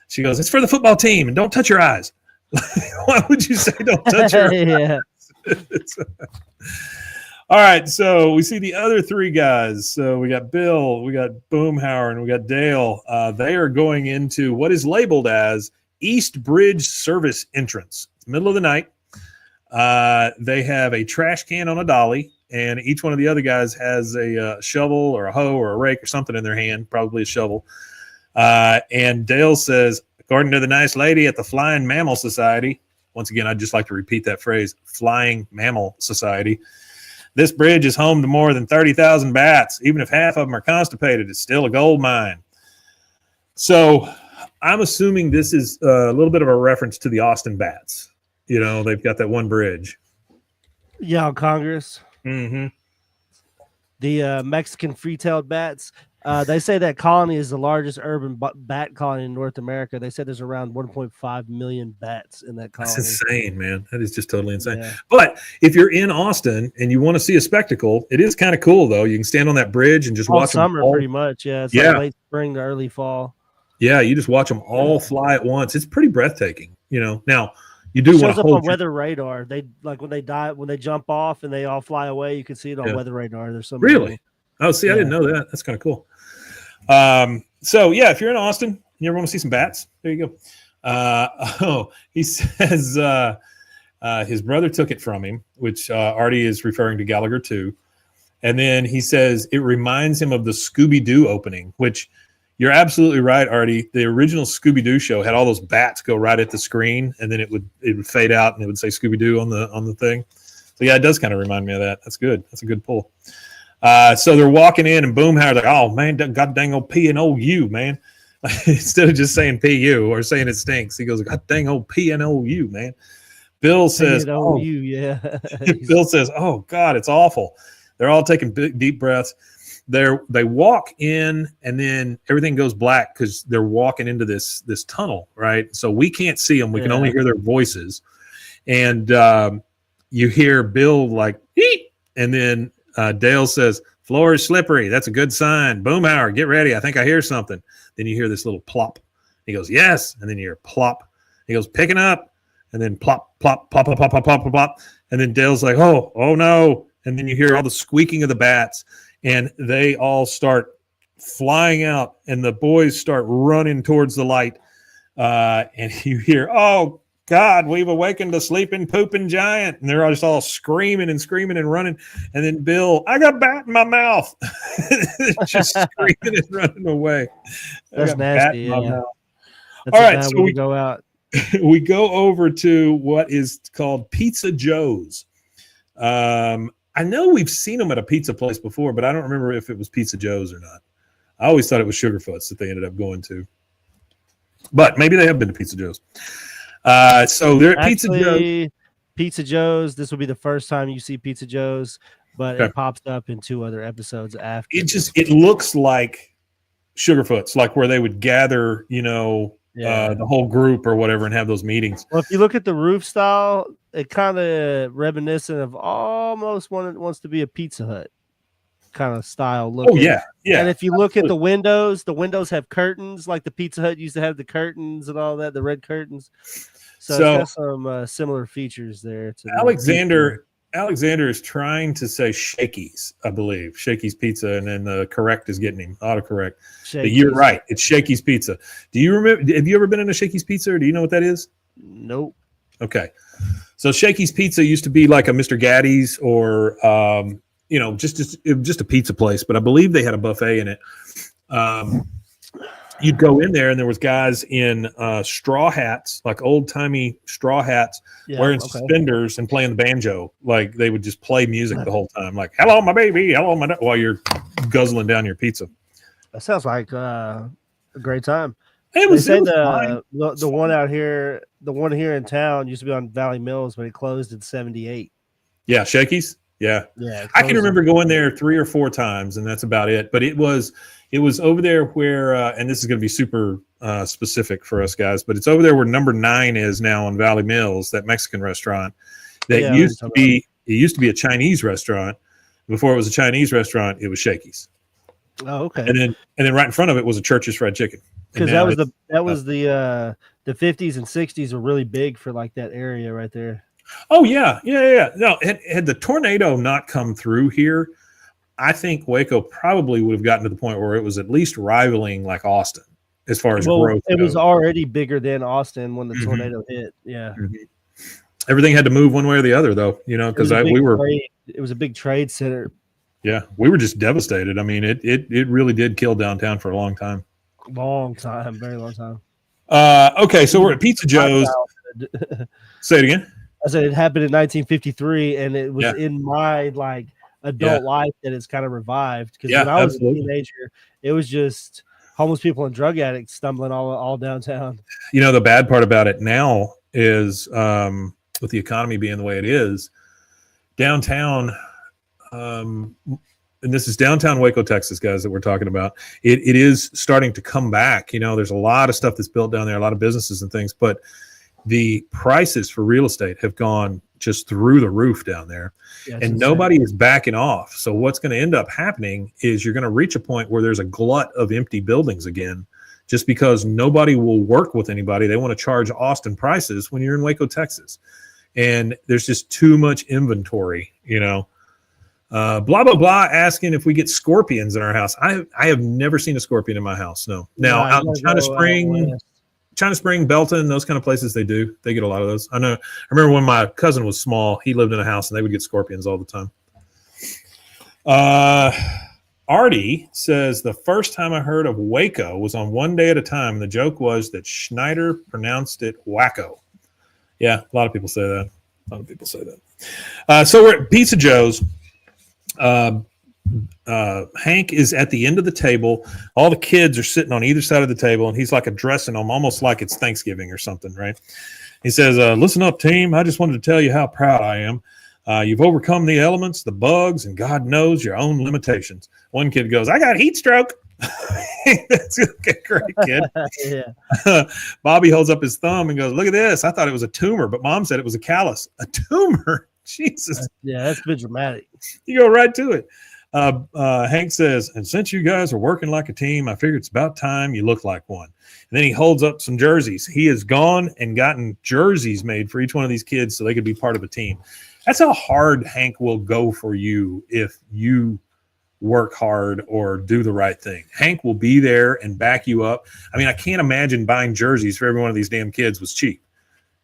She goes, it's for the football team, and don't touch your eyes. Why would you say don't touch your eyes? All right, so we see the other 3 guys. So we got Bill, we got Boomhauer, and we got Dale. They are going into what is labeled as East Bridge Service Entrance. It's the middle of the night. They have a trash can on a dolly, and each one of the other guys has a shovel or a hoe or a rake or something in their hand, probably a shovel. And Dale says, according to the nice lady at the Flying Mammal Society, once again, I'd just like to repeat that phrase, Flying Mammal Society, this bridge is home to more than 30,000 bats. Even if half of them are constipated, it's still a gold mine. So I'm assuming this is a little bit of a reference to the Austin Bats. They've got that one bridge. Yeah, Congress. Mm-hmm. The Mexican free-tailed bats. They say that colony is the largest urban bat colony in North America. They said there's around 1.5 million bats in that colony. That's insane, man. That is just totally insane. Yeah. But if you're in Austin and you want to see a spectacle, it is kind of cool, though. You can stand on that bridge and just watch summer, them all. pretty much. Yeah, it's like late spring to early fall. Yeah, you just watch them all fly at once. It's pretty breathtaking. Now you do want to hold up on weather radar. They like when they jump off and they all fly away. You can see it on weather radar. There's some really. Oh, see, I didn't know that. That's kind of cool. So yeah, if you're in Austin and you ever want to see some bats, there you go. He says his brother took it from him, which Artie is referring to Gallagher 2. And then he says it reminds him of the Scooby-Doo opening, which you're absolutely right, Artie. The original Scooby-Doo show had all those bats go right at the screen, and then it would fade out and it would say Scooby-Doo on the thing. So yeah, it does kind of remind me of that. That's good. That's a good pull. So they're walking in, and Boomhauer's like, "Oh man, god dang old P&O-U, man!" Instead of just saying P-U or saying it stinks, he goes, "God dang old P&O-U, man." Bill says, "Oh, yeah." Bill says, "Oh God, it's awful." They're all taking big, deep breaths. They walk in, and then everything goes black because they're walking into this tunnel, right? So we can't see them; we can only hear their voices. And you hear Bill like, "Eep," and then Dale says, "Floor is slippery. That's a good sign. Boomhauer, get ready. I think I hear something." Then you hear this little plop. He goes, "Yes," and then you hear plop. He goes, "Picking up." and then plop, plop, plop, plop, plop, plop, plop, plop. And then Dale's like, oh no. And then you hear all the squeaking of the bats, and they all start flying out, and the boys start running towards the light. And you hear, oh, God, we've awakened the sleeping, pooping giant. And they're just all screaming and screaming and running. And then Bill, I got a bat in my mouth. Just screaming and running away. That's nasty. Yeah. All right, so we go out. We go over to what is called Pizza Joe's. I know we've seen them at a pizza place before, but I don't remember if it was Pizza Joe's or not. I always thought it was Sugarfoot's that they ended up going to. But maybe they have been to Pizza Joe's. So they're at Pizza Joe's. Pizza Joe's. This will be the first time you see Pizza Joe's, but it pops up in 2 other episodes after. It looks like Sugarfoot's, like where they would gather, the whole group or whatever and have those meetings. Well, if you look at the roof style, it kind of reminiscent of almost one that wants to be a Pizza Hut kind of style look. Oh yeah. And if you look at the windows have curtains, like the Pizza Hut used to have the curtains and all that, the red curtains. So it's got some similar features there. To Alexander is trying to say Shakey's, I believe. Shakey's Pizza, and then the correct is getting him. Autocorrect. But you're right. It's Shakey's Pizza. Do you remember? Have you ever been in a Shakey's Pizza, or do you know what that is? Nope. Okay. So Shakey's Pizza used to be like a Mr. Gaddy's or just a pizza place, but I believe they had a buffet in it. You'd go in there, and there was guys in straw hats, like old-timey straw hats, wearing suspenders and playing the banjo. Like they would just play music the whole time, like "Hello, my baby," "Hello, my," while you're guzzling down your pizza. That sounds like a great time. It was the one out here, the one here in town used to be on Valley Mills, but it closed in '78. Yeah, Shakey's. Yeah. I can remember going there 3 or 4 times, and that's about it. But it was over there where, and this is going to be super specific for us guys, but it's over there where number 9 is now on Valley Mills, that Mexican restaurant that used to be. It used to be a Chinese restaurant. Before it was a Chinese restaurant, it was Shakey's. Oh, okay. And then right in front of it was a Church's Fried Chicken. Because that was the 50s and 60s were really big for like that area right there. Oh yeah. No, had the tornado not come through here, I think Waco probably would have gotten to the point where it was at least rivaling like Austin as far as growth. It was already bigger than Austin when the tornado hit. Yeah. Mm-hmm. Everything had to move one way or the other, though. Because it was a big trade center. Yeah, we were just devastated. I mean, it really did kill downtown for a long time. Very long time. Okay, so we're at Pizza Joe's. Say it again. I said it happened in 1953, and it was in my adult life that it's kind of revived. Because when I was a teenager, it was just homeless people and drug addicts stumbling all downtown. The bad part about it now is with the economy being the way it is, downtown. And this is downtown Waco, Texas, guys, that we're talking about. It is starting to come back. There's a lot of stuff that's built down there, a lot of businesses and things, but the prices for real estate have gone just through the roof down there, and nobody is backing off. So what's going to end up happening is you're going to reach a point where there's a glut of empty buildings again, just because nobody will work with anybody. They want to charge Austin prices when you're in Waco, Texas, and there's just too much inventory, blah, blah, blah, asking if we get scorpions in our house. I have never seen a scorpion in my house. No. Now out in China Spring, Belton, those kind of places, they get a lot of those. I know. I remember when my cousin was small, he lived in a house and they would get scorpions all the time. Artie says the first time I heard of Waco was on One Day at a Time, and the joke was that Schneider pronounced it wacko. Yeah, a lot of people say that. So we're at Pizza Joe's. Hank is at the end of the table. All the kids are sitting on either side of the table, and he's like addressing them almost like it's Thanksgiving or something, right? He says, listen up, team. I just wanted to tell you how proud I am. You've overcome the elements, the bugs, and God knows your own limitations. One kid goes, I got heat stroke. That's okay, great, kid. Bobby holds up his thumb and goes, look at this. I thought it was a tumor, but Mom said it was a callus. A tumor? Jesus. Yeah, that's a bit dramatic. You go right to it. Hank says, and since you guys are working like a team, I figured it's about time you look like one. And then he holds up some jerseys. He has gone and gotten jerseys made for each one of these kids so they could be part of a team. That's how hard Hank will go for you if you work hard or do the right thing. Hank will be there and back you up. I mean, I can't imagine buying jerseys for every one of these damn kids was cheap.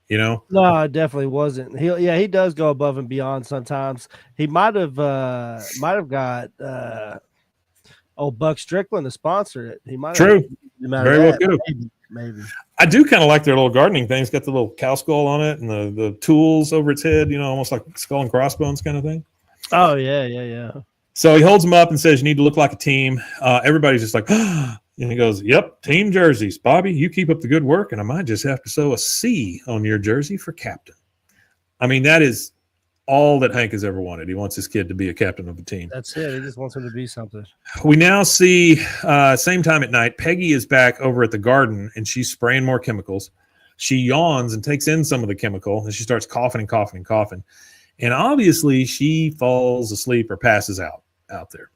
You know? No, it definitely wasn't. He does go above and beyond sometimes. He might have got old Buck Strickland to sponsor it. He might True. have Very well could have. Maybe. I do kind of like their little gardening thing. It's got the little cow skull on it and the tools over its head, you know, almost like skull and crossbones kind of thing. Oh, yeah. So he holds them up and says, you need to look like a team. Everybody's just like, and he goes, yep, team jerseys. Bobby, you keep up the good work, and I might just have to sew a C on your jersey for captain. I mean, that is all that Hank has ever wanted. He wants his kid to be a captain of a team. That's it. He just wants him to be something. We now see, same time at night, Peggy is back over at the garden, and she's spraying more chemicals. She yawns and takes in some of the chemical, and she starts coughing and coughing and coughing. And obviously, she falls asleep or passes out there.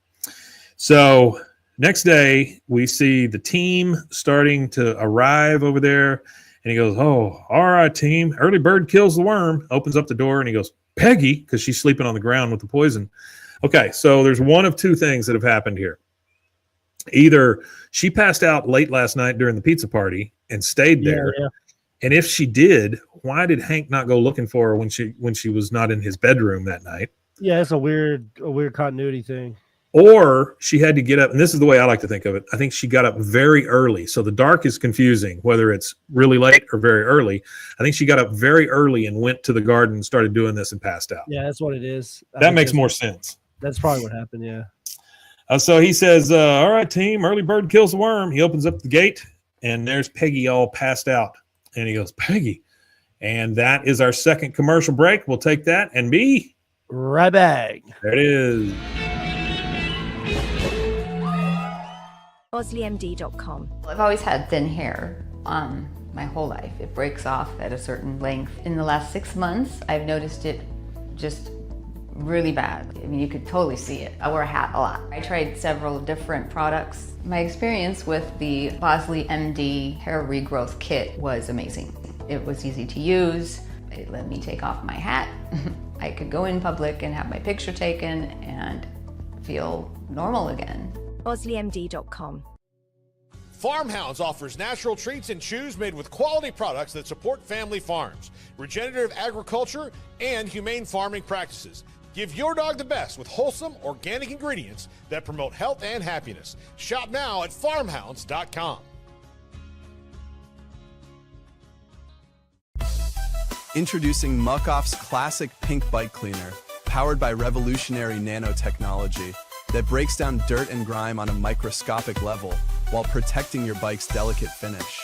So next day, we see the team starting to arrive over there. And he goes, oh, all right, team. Early bird kills the worm. Opens up the door, and he goes, Peggy, because she's sleeping on the ground with the poison. Okay, so there's one of two things that have happened here. Either she passed out late last night during the pizza party and stayed there. Yeah. And if she did, why did Hank not go looking for her when she was not in his bedroom that night? Yeah, it's a weird continuity thing. Or she had to get up, and this is the way I like to think of it. I think she got up very early. So the dark is confusing, whether it's really late or very early. I think she got up very early and went to the garden and started doing this and passed out. Yeah, that's what it is. That makes more sense. That's probably what happened, yeah. So he says, all right, team, early bird kills the worm. He opens up the gate, and there's Peggy all passed out. And he goes, Peggy. And that is our second commercial break. We'll take that and be right back. There it is. BWAAA.com. I've always had thin hair my whole life. It breaks off at a certain length. In the last 6 months, I've noticed it just really bad. I mean, you could totally see it. I wear a hat a lot. I tried several different products. My experience with the BWAAA MD hair regrowth kit was amazing. It was easy to use. It let me take off my hat. I could go in public and have my picture taken and feel normal again. BWAAA.com. Farmhounds offers natural treats and chews made with quality products that support family farms, regenerative agriculture, and humane farming practices. Give your dog the best with wholesome, organic ingredients that promote health and happiness. Shop now at farmhounds.com. Introducing Muck-Off's classic pink bike cleaner, powered by revolutionary nanotechnology that breaks down dirt and grime on a microscopic level while protecting your bike's delicate finish.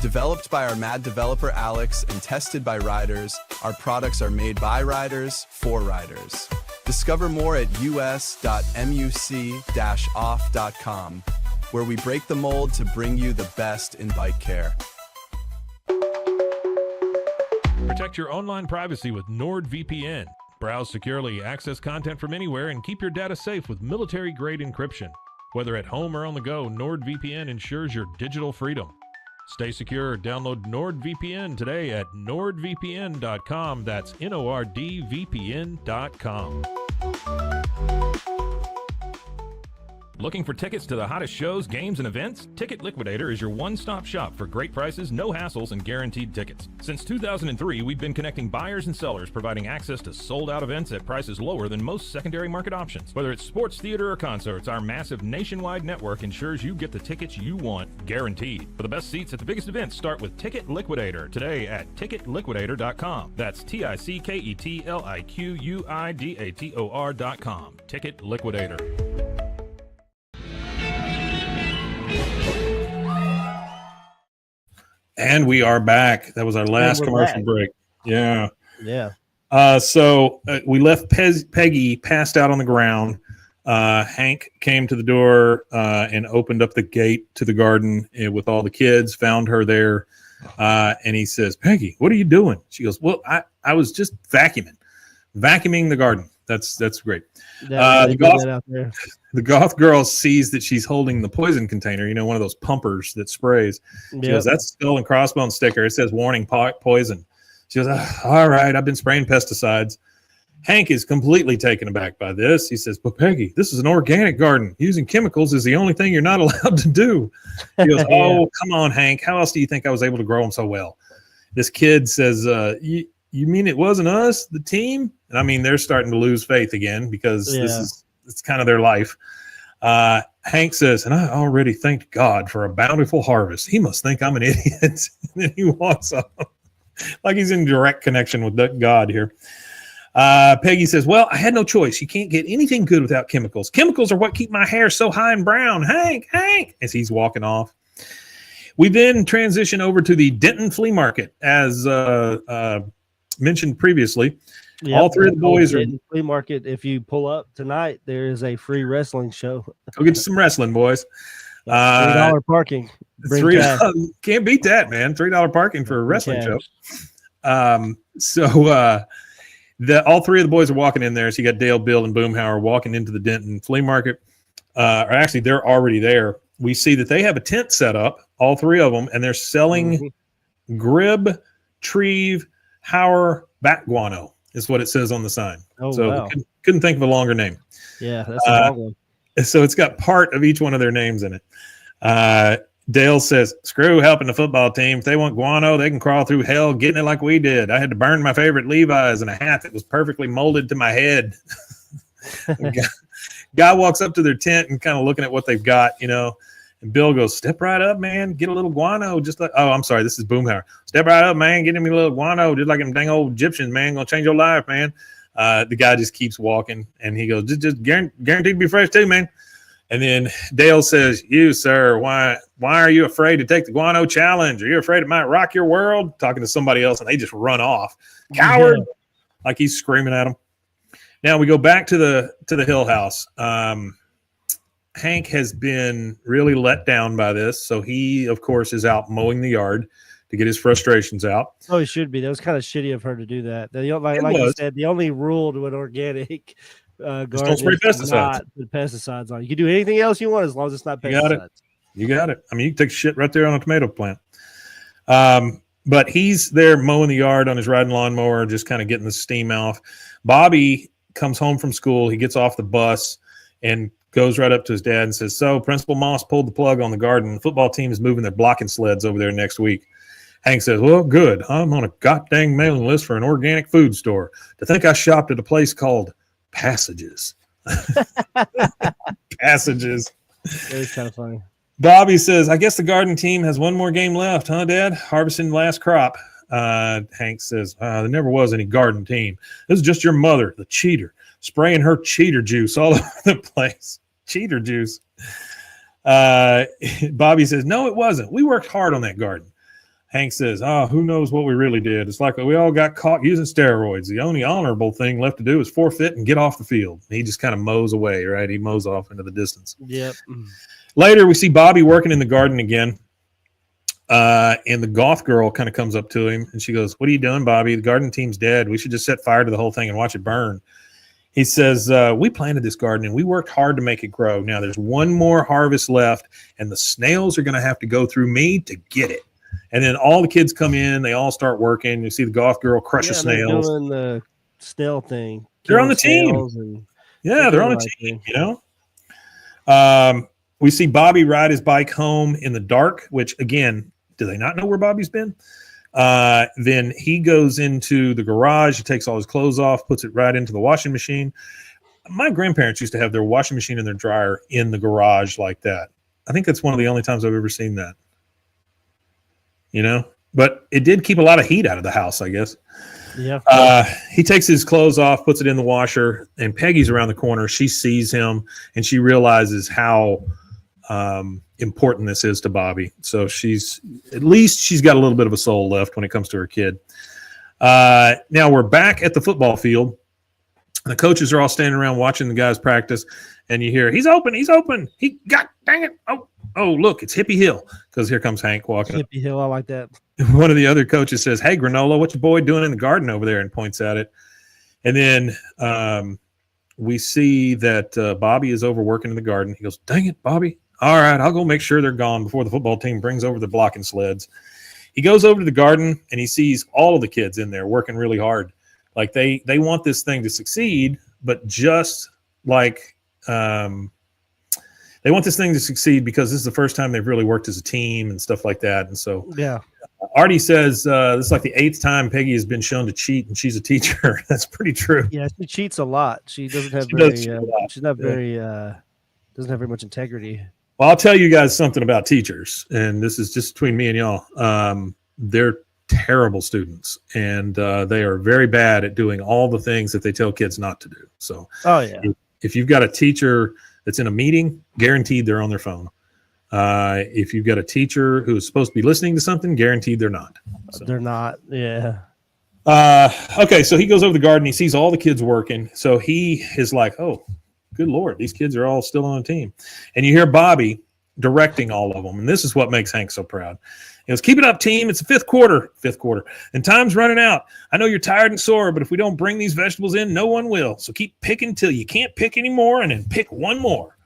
Developed by our mad developer Alex and tested by riders, our products are made by riders for riders. Discover more at us.muc-off.com, where we break the mold to bring you the best in bike care. Protect your online privacy with NordVPN. Browse securely, access content from anywhere, and keep your data safe with military-grade encryption. Whether at home or on the go, NordVPN ensures your digital freedom. Stay secure. Download NordVPN today at nordvpn.com. That's NORDVPN.com. Looking for tickets to the hottest shows, games, and events? Ticket Liquidator is your one-stop shop for great prices, no hassles, and guaranteed tickets. Since 2003, we've been connecting buyers and sellers, providing access to sold-out events at prices lower than most secondary market options. Whether it's sports, theater, or concerts, our massive nationwide network ensures you get the tickets you want, guaranteed. For the best seats at the biggest events, start with Ticket Liquidator today at ticketliquidator.com. That's TICKETLIQUIDATOR.com. Ticket Liquidator. And we are back. That was our last commercial break. Yeah. So we left Peggy passed out on the ground. Hank came to the door and opened up the gate to the garden with all the kids, found her there. And he says, Peggy, what are you doing? She goes, well, I was just vacuuming the garden. That's great. They The did golf that out there. the goth girl sees that she's holding the poison container, one of those pumpers that sprays. She goes, "That's a skull and crossbones sticker. It says warning poison." She goes, "All right, I've been spraying pesticides." Hank is completely taken aback by this. He says, "But Peggy, this is an organic garden. Using chemicals is the only thing you're not allowed to do." He goes, "Oh, come on, Hank. How else do you think I was able to grow them so well?" This kid says, You mean it wasn't us, the team?" And I mean, they're starting to lose faith again because it's kind of their life. Hank says, "And I already thanked God for a bountiful harvest. He must think I'm an idiot." And then he walks off like he's in direct connection with God here. Peggy says, "Well, I had no choice. You can't get anything good without chemicals. Chemicals are what keep my hair so high and brown. Hank," as he's walking off. We then transition over to the Denton flea market, as mentioned previously. Yep, all three of the boys are Denton flea market. If you pull up tonight, there is a free wrestling show. go get some wrestling, boys. $3 parking. Bring cash. Can't beat that, man. $3 parking for a wrestling show. All three of the boys are walking in there. So you got Dale, Bill, and Boomhauer walking into the Denton flea market. Or actually, they're already there. We see that they have a tent set up, all three of them, and they're selling Grib, Treve, Hauer, Bat Guano is what it says on the sign. Wow. Couldn't think of a longer name. Yeah, that's a long one. So it's got part of each one of their names in it. Dale says, "Screw helping the football team. If they want guano, they can crawl through hell getting it like we did. I had to burn my favorite Levi's and a hat that was perfectly molded to my head." Guy walks up to their tent and kind of looking at what they've got, and Bill goes, "Step right up, man. Get a little guano." Just like, oh, I'm sorry, this is Boomhauer. "Step right up, man. Get him a little guano, just like them dang old Egyptians, man. Gonna change your life, man." The guy just keeps walking, and he goes, just guaranteed to be fresh too, man." And then Dale says, "You, sir, why are you afraid to take the guano challenge? Are you afraid it might rock your world?" Talking to somebody else, and they just run off. "Coward!" Like he's screaming at them. Now we go back to the Hill house. Hank has been really let down by this, so he, of course, is out mowing the yard to get his frustrations out. Oh, he should be. That was kind of shitty of her to do that. Like you said, the only rule to an organic garden don't spray pesticides. Not put pesticides on. You can do anything else you want as long as it's not pesticides. You got it. I mean, you can take shit right there on a tomato plant. But he's there mowing the yard on his riding lawnmower, just kind of getting the steam off. Bobby comes home from school. He gets off the bus and goes right up to his dad and says, "So Principal Moss pulled the plug on the garden. The football team is moving their blocking sleds over there next week." Hank says, "Well, good. I'm on a goddamn mailing list for an organic food store. To think I shopped at a place called Passages." Passages. It was kind of funny. Bobby says, "I guess the garden team has one more game left, huh, Dad? Harvesting the last crop." Hank says, "There never was any garden team. This is just your mother, the cheater, spraying her cheater juice all over the place." Cheater juice. Bobby says, "No, it wasn't. We worked hard on that garden." Hank says, "Who knows what we really did? It's like we all got caught using steroids. The only honorable thing left to do is forfeit and get off the field." And he just kind of mows away, right? He mows off into the distance. Yep. Later, we see Bobby working in the garden again. And the goth girl kind of comes up to him and she goes, "What are you doing, Bobby? The garden team's dead. We should just set fire to the whole thing and watch it burn." He says, "We planted this garden and we worked hard to make it grow. Now there's one more harvest left and the snails are going to have to go through me to get it." And then all the kids come in. They all start working. You see the goth girl crush the snails. They're doing the snail thing. They're on the team. Yeah, they're on a team, We see Bobby ride his bike home in the dark, which, again, do they not know where Bobby's been? Then he goes into the garage. He takes all his clothes off, puts it right into the washing machine. My grandparents used to have their washing machine and their dryer in the garage like that. I think that's one of the only times I've ever seen that. But it did keep a lot of heat out of the house, I guess. Yeah. He takes his clothes off, puts it in the washer, and Peggy's around the corner. She sees him and she realizes how important this is to Bobby. So she's got a little bit of a soul left when it comes to her kid. Now we're back at the football field. The coaches are all standing around watching the guys practice, and you hear, "He's open. Dang it. Oh, look, it's Hippie Hill." Because here comes Hank walking. Hippie Hill, I like that. One of the other coaches says, "Hey, Granola, what's your boy doing in the garden over there?" and points at it. And then we see that Bobby is overworking in the garden. He goes, dang it, Bobby. All right, I'll go make sure they're gone before the football team brings over the blocking sleds. He goes over to the garden and he sees all of the kids in there working really hard. Like they want this thing to succeed, but just like they want this thing to succeed because this is the first time they've really worked as a team and stuff like that. And so Artie says this is like the 8th time Peggy has been shown to cheat, and she's a teacher. That's pretty true. Yeah, she cheats a lot. She doesn't have she's not very doesn't have very much integrity. Well, I'll tell you guys something about teachers, and this is just between me and y'all. They're terrible students, and they are very bad at doing all the things that they tell kids not to do. So, if you've got a teacher that's in a meeting, guaranteed they're on their phone. If you've got a teacher who's supposed to be listening to something, guaranteed they're not. So. They're not, yeah. Okay, so he goes over the garden. He sees all the kids working. So he is like, oh, good Lord, these kids are all still on a team. And you hear Bobby directing all of them. And this is what makes Hank so proud. He goes, keep it up, team. It's the fifth quarter, and time's running out. I know you're tired and sore, but if we don't bring these vegetables in, no one will. So keep picking till you can't pick anymore, and then pick one more.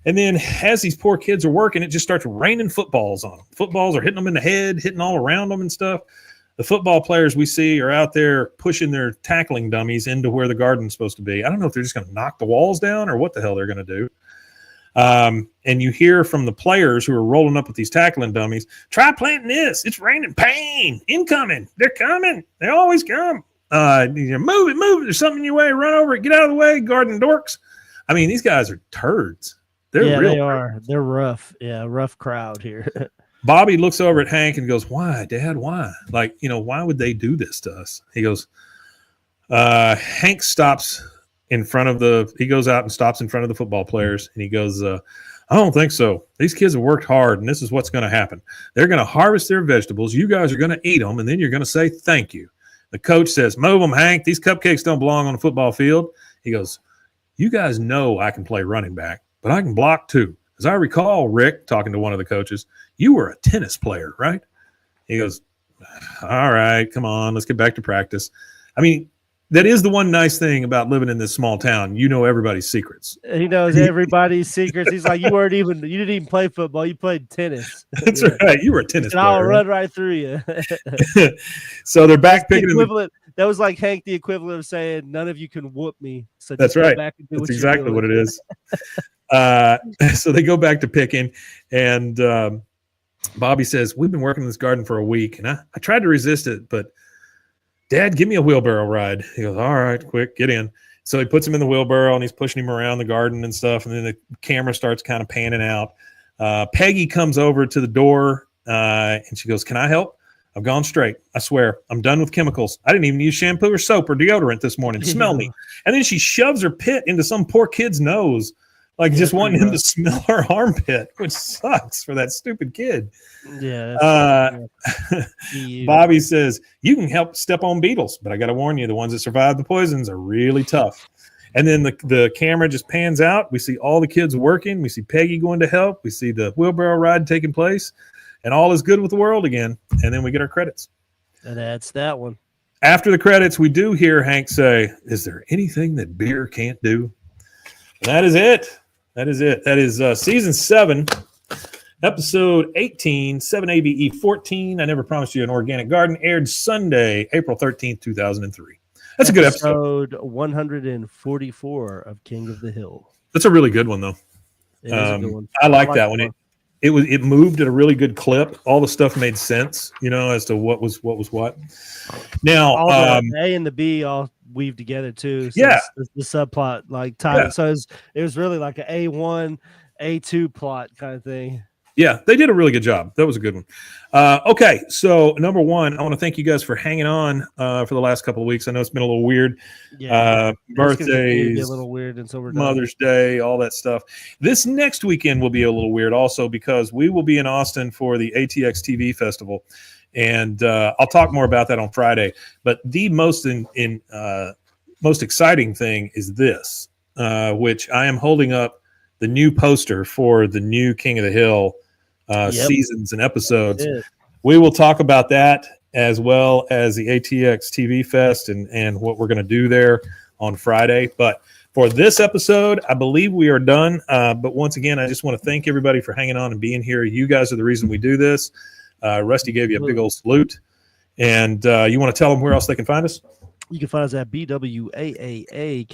And then as these poor kids are working, it just starts raining footballs on them. Footballs are hitting them in the head, hitting all around them and stuff. The football players we see are out there pushing their tackling dummies into where the garden's supposed to be. I don't know if they're just going to knock the walls down or what the hell they're going to do. And you hear from the players who are rolling up with these tackling dummies, try planting this. It's raining pain. Incoming. They're coming. They always come. Move it. There's something in your way. Run over it. Get out of the way, garden dorks. I mean, these guys are turds. They're real. They are. They're rough. Yeah, rough crowd here. Bobby looks over at Hank and goes, why, Dad? Why? Like, why would they do this to us? He goes, Hank stops in front of he goes out and stops in front of the football players. And he goes, I don't think so. These kids have worked hard, and this is what's going to happen. They're going to harvest their vegetables. You guys are going to eat them, and then you're going to say thank you. The coach says, move them, Hank. These cupcakes don't belong on the football field. He goes, you guys know I can play running back, but I can block too. As I recall, Rick, talking to one of the coaches, you were a tennis player, right? He goes, all right, come on, let's get back to practice. I mean, that is the one nice thing about living in this small town. You know everybody's secrets. He knows everybody's secrets. He's like, you didn't even play football. You played tennis. That's right. You were a tennis player. I'll run right through you. So they're back picking equivalent. That was like Hank, the equivalent of saying, none of you can whoop me. So that's right. Back and do that's exactly what it is. So they go back to picking, and Bobby says, we've been working in this garden for a week, and I tried to resist it, but Dad, give me a wheelbarrow ride. He goes, all right, quick, get in. So he puts him in the wheelbarrow, and he's pushing him around the garden and stuff, and then the camera starts kind of panning out. Peggy comes over to the door, and she goes, can I help? I've gone straight. I swear. I'm done with chemicals. I didn't even use shampoo or soap or deodorant this morning. Smell me. And then she shoves her pit into some poor kid's nose, like just wanting him to smell her armpit, which sucks for that stupid kid. Yeah. Bobby says, you can help step on beetles, but I got to warn you, the ones that survive the poisons are really tough. And then the camera just pans out. We see all the kids working. We see Peggy going to help. We see the wheelbarrow ride taking place. And all is good with the world again. And then we get our credits. And that's that one. After the credits, we do hear Hank say, is there anything that beer can't do? And that is it. That is season 7, episode 18, 7ABE 14. I Never Promised You an Organic Garden, aired Sunday, April 13th, 2003. That's a good episode. 144 of King of the Hill. That's a really good one, though. It is a good one. I like that one. It moved at a really good clip. All the stuff made sense, as to what was what. Now, all the A and the B all weave together too. So yeah, the subplot like tied. Yeah. So it was really like an A1, A2 plot kind of thing. Yeah, they did a really good job. That was a good one. Okay, so number one, I want to thank you guys for hanging on for the last couple of weeks. I know it's been a little weird. Yeah, birthdays, a little weird until we're done. Mother's Day, all that stuff. This next weekend will be a little weird also because we will be in Austin for the ATX TV Festival, and I'll talk more about that on Friday. But the most most exciting thing is this, which I am holding up the new poster for the new King of the Hill seasons and episodes. We will talk about that as well as the ATX TV Fest and what we're going to do there on Friday. But for this episode. I believe we are done. But once again, I just want to thank everybody for hanging on and being here. You guys are the reason we do this. Rusty gave you a big old salute. And you want to tell them where else they can find us? You can find us at BWAAA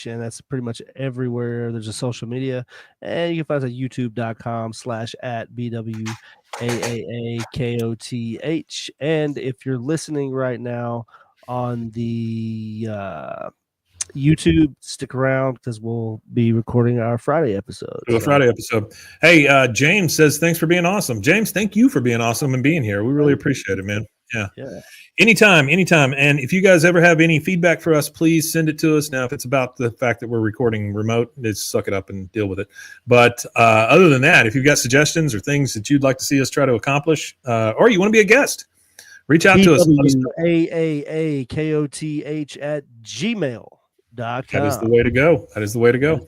and that's pretty much everywhere there's a social media. And you can find us at youtube.com/@BWAAAKOTH. And if you're listening right now on the YouTube, stick around because we'll be recording our Friday episode. Friday episode. Hey, James says, thanks for being awesome. James, thank you for being awesome and being here. We really appreciate it, man. Yeah. Anytime. And if you guys ever have any feedback for us, please send it to us. Now, if it's about the fact that we're recording remote, just suck it up and deal with it. But other than that, if you've got suggestions or things that you'd like to see us try to accomplish, or you want to be a guest, reach out to us. BWAAKOTH@gmail.com. That is the way to go.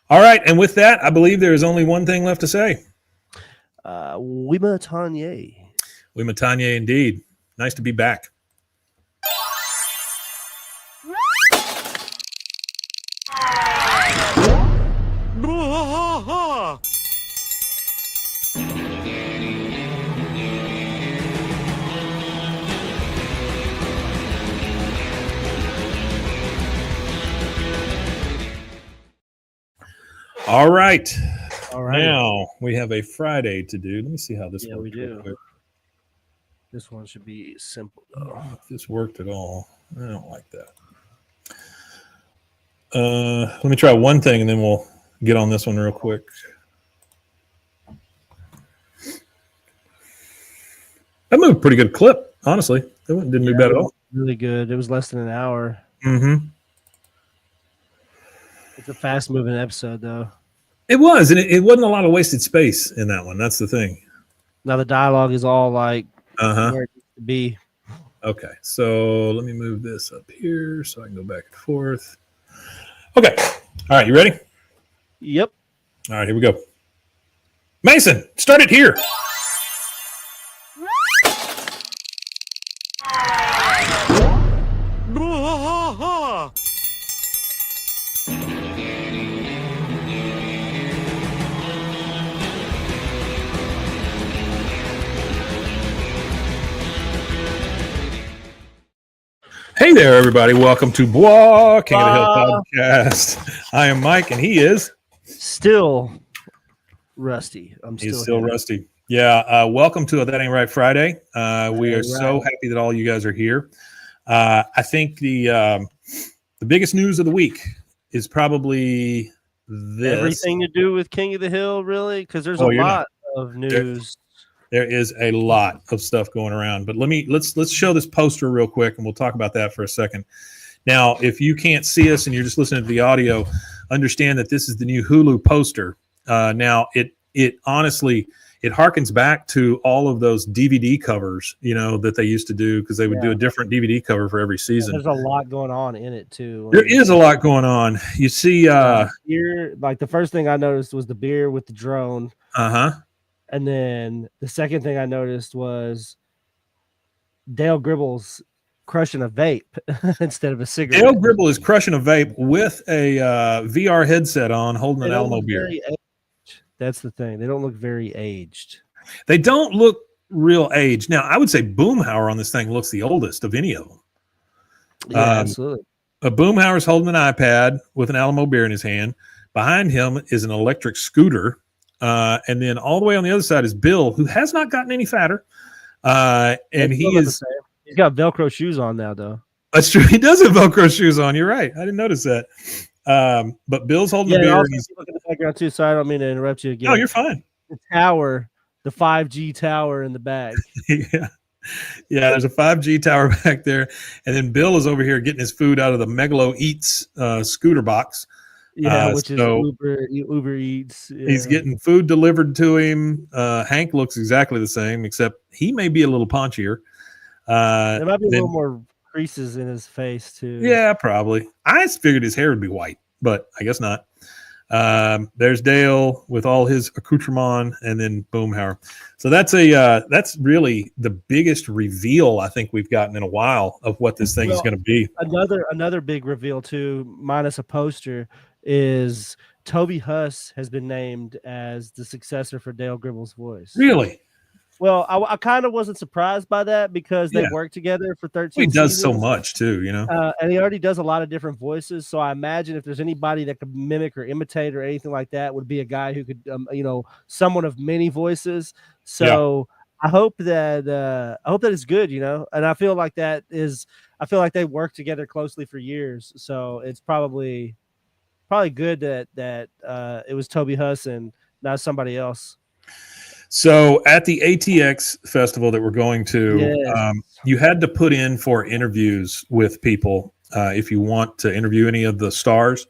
All right. And with that, I believe there is only one thing left to say. Wima Tanye. Wima Tanye, indeed. Nice to be back. All right. Now we have a Friday to do. Let me see how this works. We do. This one should be simple, though. If this worked at all, I don't like that. Let me try one thing, and then we'll get on this one real quick. That moved a pretty good clip, honestly. That one didn't move bad at all. Really good. It was less than an hour. Mm-hmm. It's a fast-moving episode, though. It was, and it wasn't a lot of wasted space in that one. That's the thing. Now the dialogue is all like where it needs to be. Okay, so let me move this up here so I can go back and forth. Okay. All right, you ready? Yep. All right, here we go. Mason, start it here. Hey there, everybody. Welcome to BWAAA, King of the Hill podcast. I am Mike, and he is still Rusty. He's still Rusty. Yeah. Welcome to That Ain't Right Friday. We are so happy that all you guys are here. I think the biggest news of the week is probably this. Everything to do with King of the Hill, really? Because there's a lot of news. There is a lot of stuff going around, but let's show this poster real quick, and we'll talk about that for a second. Now, if you can't see us and you're just listening to the audio, understand that this is the new Hulu poster. Now, it honestly harkens back to all of those DVD covers, that they used to do, because they would do a different DVD cover for every season. There's a lot going on in it too. There is a lot going on. You see, here, like the first thing I noticed was the beer with the drone. And then the second thing I noticed was Dale Gribble's crushing a vape instead of a cigarette. Dale Gribble is crushing a vape with a VR headset on, holding an Alamo beer. That's the thing. They don't look very aged. They don't look real aged. Now, I would say Boomhauer on this thing looks the oldest of any of them. Yeah, absolutely. Boomhauer's holding an iPad with an Alamo beer in his hand. Behind him is an electric scooter. And then all the way on the other side is Bill, who has not gotten any fatter. And he's got Velcro shoes on now, though. That's true. He does have Velcro shoes on. You're right. I didn't notice that. But Bill's holding the beer. Also, he's looking at the background too, so I don't mean to interrupt you again. No, you're fine. The tower, the 5G tower in the back. Yeah, there's a 5G tower back there. And then Bill is over here getting his food out of the Megalo Eats scooter box. Yeah, which is Uber Eats. Yeah. He's getting food delivered to him. Hank looks exactly the same, except he may be a little paunchier. There might be a little more creases in his face too. Yeah, probably. I figured his hair would be white, but I guess not. There's Dale with all his accoutrement, and then Boomhauer. So that's really the biggest reveal I think we've gotten in a while of what this thing is going to be. Another big reveal too, minus a poster, is Toby Huss has been named as the successor for Dale Gribble's voice. Really? Well, I kind of wasn't surprised by that because they worked together for 13 He does seasons. so much too, and he already does a lot of different voices. So I imagine if there's anybody that could mimic or imitate or anything like that, would be a guy who could, someone of many voices. So I hope that it's good, and I feel like they worked together closely for years. So it's probably good that it was Toby Huss and not somebody else. So at the ATX festival that we're going to, you had to put in for interviews with people if you want to interview any of the stars.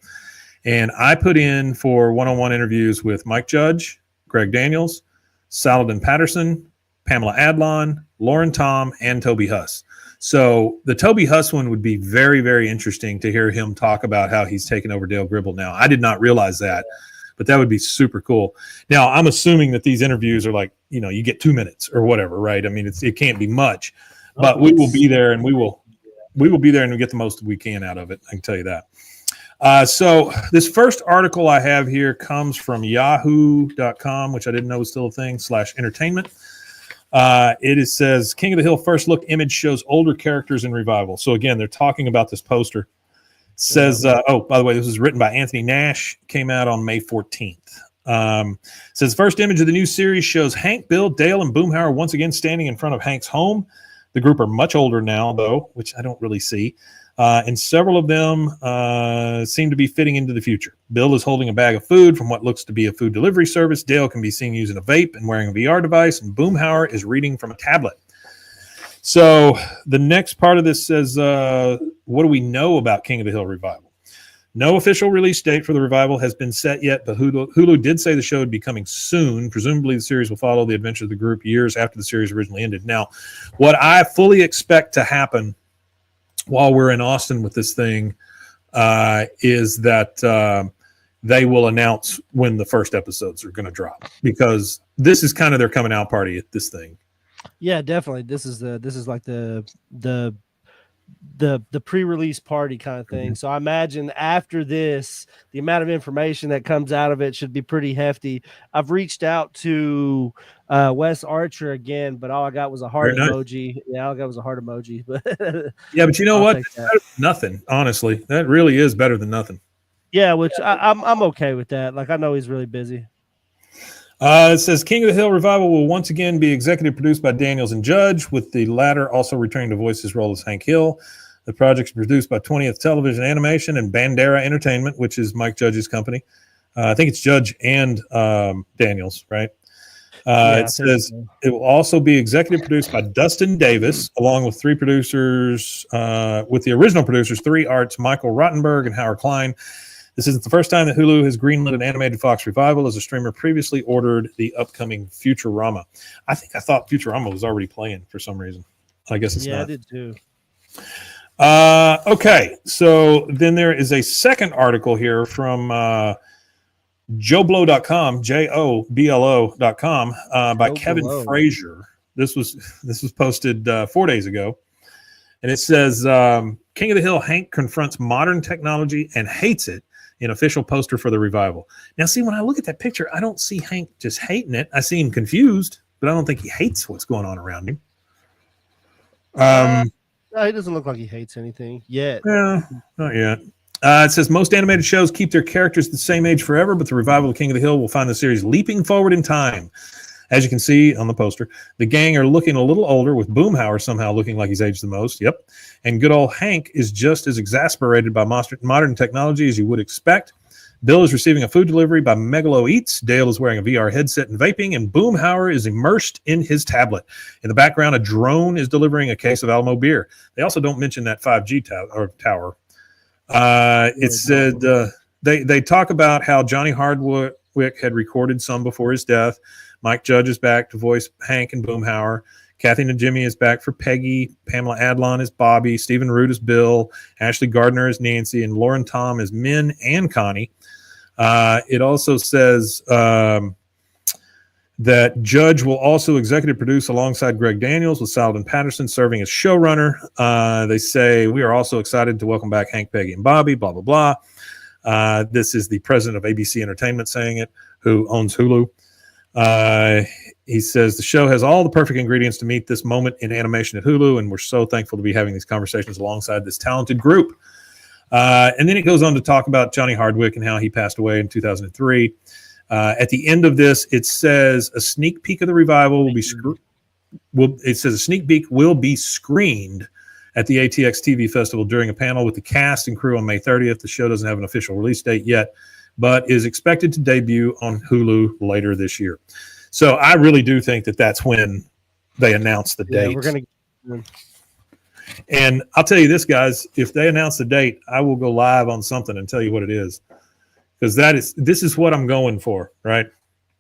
And I put in for one-on-one interviews with Mike Judge, Greg Daniels, Saladin Patterson, Pamela Adlon, Lauren Tom, and Toby Huss. So the Toby Huss one would be very, very interesting to hear him talk about how he's taken over Dale Gribble now. I did not realize that. But that would be super cool. Now, I'm assuming that these interviews are like, you get 2 minutes or whatever, right? I mean, it can't be much, but we will be there and we will be there and we get the most we can out of it. I can tell you that. So this first article I have here comes from yahoo.com, which I didn't know was still a thing, /entertainment. It says King of the Hill first look image shows older characters in revival. So again, they're talking about this poster. Says, by the way, this was written by Anthony Nash, came out on May 14th. Says first image of the new series shows Hank, Bill, Dale, and Boomhauer once again standing in front of Hank's home. The group are much older now, though, which I don't really see. And several of them seem to be fitting into the future. Bill is holding a bag of food from what looks to be a food delivery service. Dale can be seen using a vape and wearing a VR device, and Boomhauer is reading from a tablet. So the next part of this says, what do we know about King of the Hill revival? No official release date for the revival has been set yet, but Hulu did say the show would be coming soon. Presumably the series will follow the adventure of the group years after the series originally ended. Now, what I fully expect to happen while we're in Austin with this thing is that they will announce when the first episodes are going to drop, because this is kind of their coming out party at this thing. Yeah, definitely. This is like the pre-release party kind of thing. So I imagine after this, the amount of information that comes out of it should be pretty hefty. I've reached out to Wes Archer again, but all I got was a heart emoji. Yeah, all I got was a heart emoji. But yeah, but you know what? It's better than nothing. Honestly, that really is better than nothing. Yeah, which I'm okay with that. Like, I know he's really busy. It says King of the Hill revival will once again be executive produced by Daniels and Judge, with the latter also returning to voice his role as Hank Hill. The project is produced by 20th Television Animation and Bandera Entertainment, which is Mike Judge's company. I think it's Judge and Daniels, right? It says it will also be executive produced by Dustin Davis, along with three producers, with the original producers, Three Arts, Michael Rottenberg and Howard Klein. This isn't the first time that Hulu has greenlit an animated Fox revival, as a streamer previously ordered the upcoming Futurama. I thought Futurama was already playing for some reason. I guess it's not. Yeah, I did too. Okay, so then there is a second article here from JoBlo.com, JOBLO.com, by Kevin Frazier. This was posted 4 days ago. And it says, King of the Hill Hank confronts modern technology and hates it in official poster for the revival. Now, see, when I look at that picture, I don't see Hank just hating it. I see him confused, but I don't think he hates what's going on around him. No, he doesn't look like he hates anything yet. Yeah, not yet. It says most animated shows keep their characters the same age forever, but the revival of King of the Hill will find the series leaping forward in time. As you can see on the poster, the gang are looking a little older, with Boomhauer somehow looking like he's aged the most. Yep. And good old Hank is just as exasperated by modern technology as you would expect. Bill is receiving a food delivery by Megalo Eats. Dale is wearing a VR headset and vaping, and Boomhauer is immersed in his tablet. In the background, a drone is delivering a case of Alamo beer. They also don't mention that 5G tower. It said they talk about how Johnny Hardwick had recorded some before his death. Mike Judge is back to voice Hank and Boomhauer. Kathy and Jimmy is back for Peggy. Pamela Adlon is Bobby. Stephen Root is Bill. Ashley Gardner is Nancy. And Lauren Tom is Min and Connie. It also says that Judge will also executive produce alongside Greg Daniels, with Saladin Patterson serving as showrunner. They say, we are also excited to welcome back Hank, Peggy, and Bobby, blah, blah, blah. This is the president of ABC Entertainment saying it, who owns Hulu. He says the show has all the perfect ingredients to meet this moment in animation at Hulu, and we're so thankful to be having these conversations alongside this talented group. And then it goes on to talk about Johnny Hardwick and how he passed away in 2003. At the end of this, it says a sneak peek of the revival will be it says a sneak peek will be screened at the ATX TV Festival during a panel with the cast and crew on May 30th. The show doesn't have an official release date yet, but is expected to debut on Hulu later this year. So I really do think that that's when they announce the date. We're going to. And I'll tell you this, guys, if they announce the date, I will go live on something and tell you what it is. Because this is what I'm going for, right?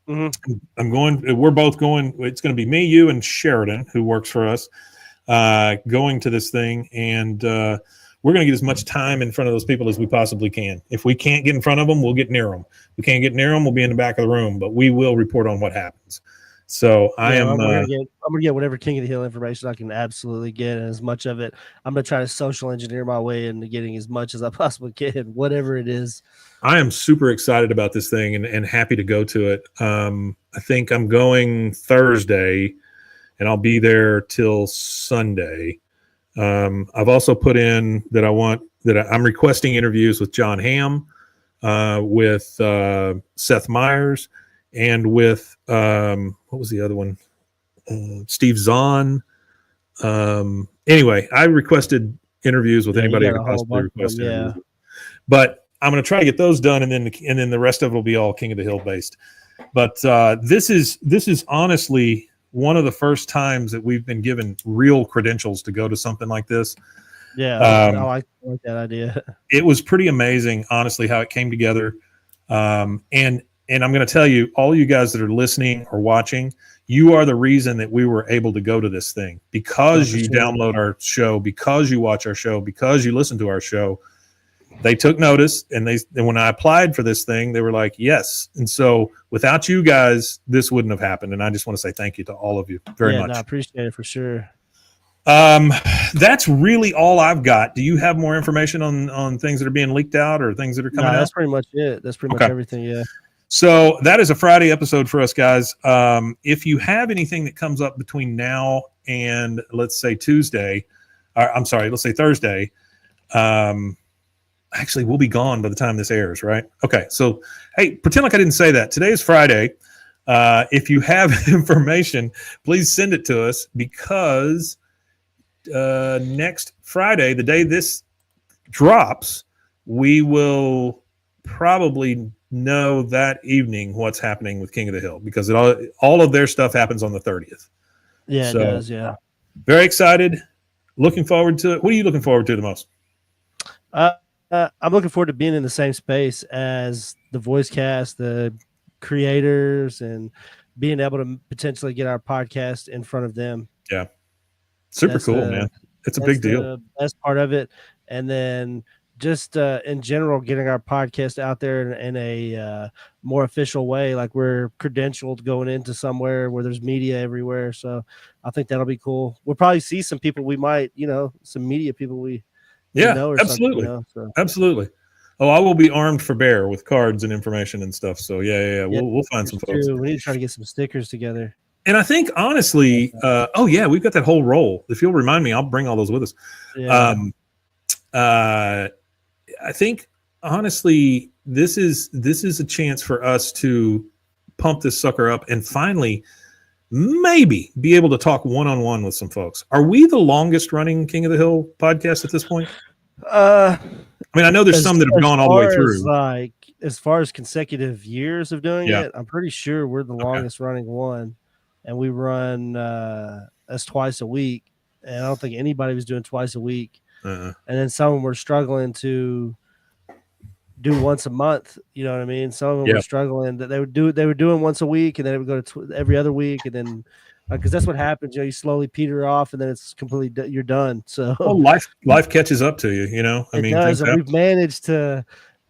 Mm-hmm. We're both going. It's going to be me, you, and Sheridan, who works for us, going to this thing. And we're going to get as much time in front of those people as we possibly can. If we can't get in front of them, we'll get near them. If we can't get near them, we'll be in the back of the room, but we will report on what happens. So I'm going to get whatever King of the Hill information I can absolutely get, and as much of it. I'm going to try to social engineer my way into getting as much as I possibly can, whatever it is. I am super excited about this thing and happy to go to it. I think I'm going Thursday, and I'll be there till Sunday. I've also put in that I'm requesting interviews with John Hamm, with Seth Meyers, and with what was the other one? Steve Zahn. Anyway, I requested interviews with anybody I could possibly request interviews with. But I'm going to try to get those done, and then the rest of it will be all King of the Hill based. But this is honestly one of the first times that we've been given real credentials to go to something like this. Yeah, I like that idea. It was pretty amazing, honestly, how it came together. And I'm going to tell you, all you guys that are listening or watching, you are the reason that we were able to go to this thing, because you download our show, because you watch our show, because you listen to our show. They took notice, and when I applied for this thing, they were like, yes. And so without you guys, this wouldn't have happened. And I just want to say thank you to all of you very much. I appreciate it for sure. That's really all I've got. Do you have more information on things that are being leaked out or things that are coming out? That's pretty much it. That's pretty much everything. Yeah. So that is a Friday episode for us, guys. If you have anything that comes up between now and let's say Thursday, actually, we'll be gone by the time this airs, right? Okay, so, hey, pretend like I didn't say that. Today is Friday. If you have information, please send it to us, because next Friday, the day this drops, we will probably know that evening what's happening with King of the Hill, because all of their stuff happens on the 30th. Yeah, it does, yeah. Very excited. Looking forward to it. What are you looking forward to the most? I'm looking forward to being in the same space as the voice cast, the creators, and being able to potentially get our podcast in front of them. Yeah. Super cool, man. It's a big deal. The best part of it. And then just in general, getting our podcast out there in a more official way. Like, we're credentialed going into somewhere where there's media everywhere. So I think that'll be cool. We'll probably see some people we might, some media people we know, absolutely. So. Absolutely. Oh, I will be armed for bear with cards and information and stuff. So yeah. We'll find some folks. We need to try to get some stickers together. And I think, honestly, we've got that whole roll. If you'll remind me, I'll bring all those with us. Yeah. I think, honestly, this is a chance for us to pump this sucker up and finally maybe be able to talk one-on-one with some folks. Are we the longest running King of the Hill podcast at this point? I mean, I know there's some that have gone all the way through. As far as consecutive years of doing it, I'm pretty sure we're the longest running one, and we run us twice a week. And I don't think anybody was doing twice a week. And then some of them were struggling to do once a month. You know what I mean? Some of them were struggling that they were doing once a week, and then it would go to every other week, and then because that's what happens. You slowly peter off, and then it's completely you're done. So life catches up to you. I mean, we've managed to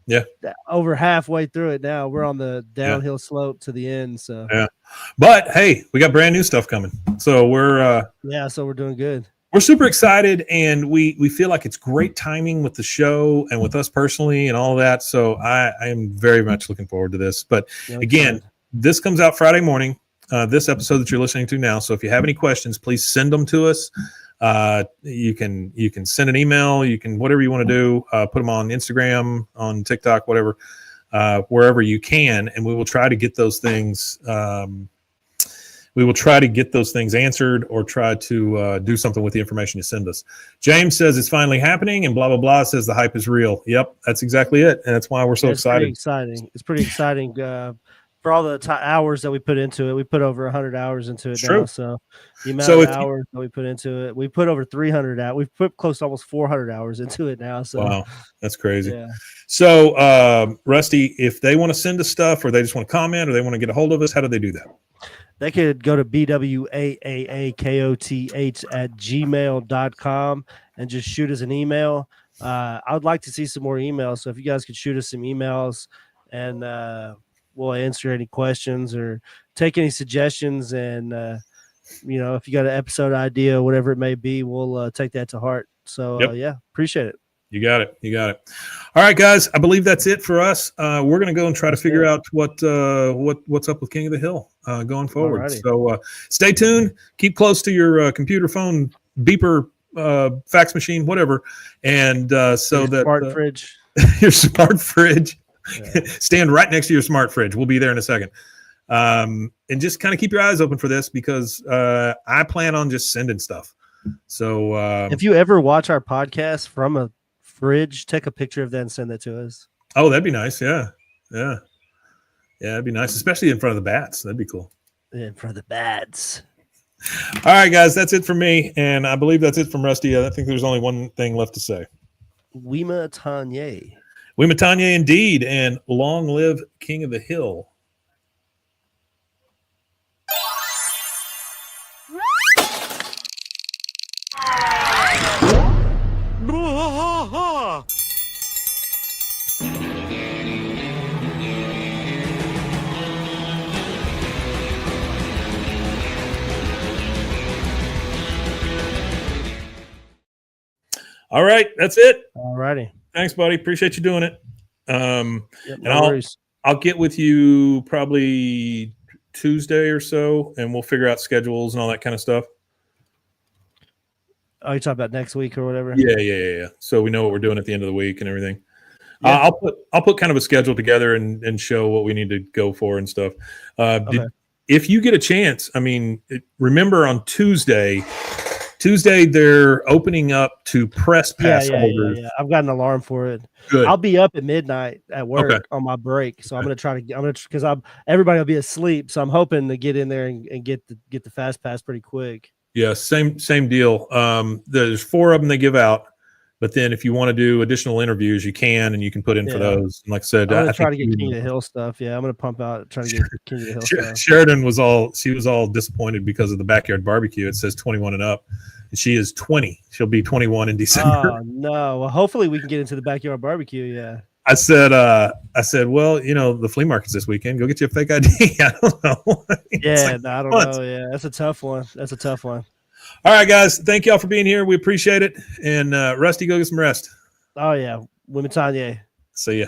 Yeah. over halfway through it now. We're on the downhill slope to the end. So yeah. But hey, we got brand new stuff coming. So we're so we're doing good. we're super excited, and we feel like it's great timing with the show and with us personally and all of that. So I am very much looking forward to this. But again, this comes out Friday morning, this episode that you're listening to now. So if you have any questions, please send them to us. You can send an email, you can, whatever you want to do, put them on Instagram, on TikTok, whatever, wherever you can. And we will try to get those things. We will try to get those things answered or try to do something with the information you send us. James says it's finally happening, and blah, blah, blah says the hype is real. Yep, that's exactly it. And that's why we're so excited. It's pretty exciting for all the hours that we put into it. We put over 100 hours into it now. True. So the amount of hours that we put into it, we put over 300 out. We've put close to almost 400 hours into it now. So wow, that's crazy. Yeah. So Rusty, if they want to send us stuff, or they just want to comment, or they want to get a hold of us, how do they do that? They could go to BWAAKOTH@gmail.com and just shoot us an email. I would like to see some more emails. So if you guys could shoot us some emails, and we'll answer any questions or take any suggestions. And, if you got an episode idea, whatever it may be, we'll take that to heart. So, appreciate it. You got it. All right, guys. I believe that's it for us. We're going to go and try to figure out what's up with King of the Hill going forward. Alrighty. So stay tuned. Keep close to your computer, phone, beeper, fax machine, whatever, and so that smart fridge, your smart fridge, stand right next to your smart fridge. We'll be there in a second. And just kind of keep your eyes open for this, because I plan on just sending stuff. So if you ever watch our podcast from a fridge, take a picture of that and send that to us. Oh, that'd be nice. Yeah, it'd be nice, especially in front of the bats. That'd be cool. In front of the bats. All right, guys, that's it for me, and I believe that's it from Rusty. I think there's only one thing left to say. Wima Tanye. Wima Tanye, indeed, and long live King of the Hill. All right, that's it. All righty. Thanks, buddy. Appreciate you doing it. No and I'll get with you probably Tuesday or so, and we'll figure out schedules and all that kind of stuff. Oh, you talking about next week or whatever? Yeah. So we know what we're doing at the end of the week and everything. Yeah. I'll put kind of a schedule together and show what we need to go for and stuff. Okay. If you get a chance, remember on Tuesday they're opening up to press pass holders. Yeah. I've got an alarm for it. Good. I'll be up at midnight at work on my break, so I'm gonna try to because everybody will be asleep, so I'm hoping to get in there and get the fast pass pretty quick. Yeah, same deal. There's 4 of them they give out, but then if you want to do additional interviews, you can, and you can put in for those. And like I said, I'm gonna try to get King of the Hill stuff. Yeah, I'm gonna pump out, try to get King of the Hill stuff. Sheridan was all disappointed because of the backyard barbecue. It says 21 and up, and she is 20. She'll be 21 in December. Oh no! Well, hopefully we can get into the backyard barbecue. Yeah. I said, well, the flea market's this weekend. Go get you a fake ID. I don't know. Yeah, I don't know. Yeah, that's a tough one. All right, guys. Thank y'all for being here. We appreciate it. And Rusty, go get some rest. Oh yeah, Wima Tanye. See ya.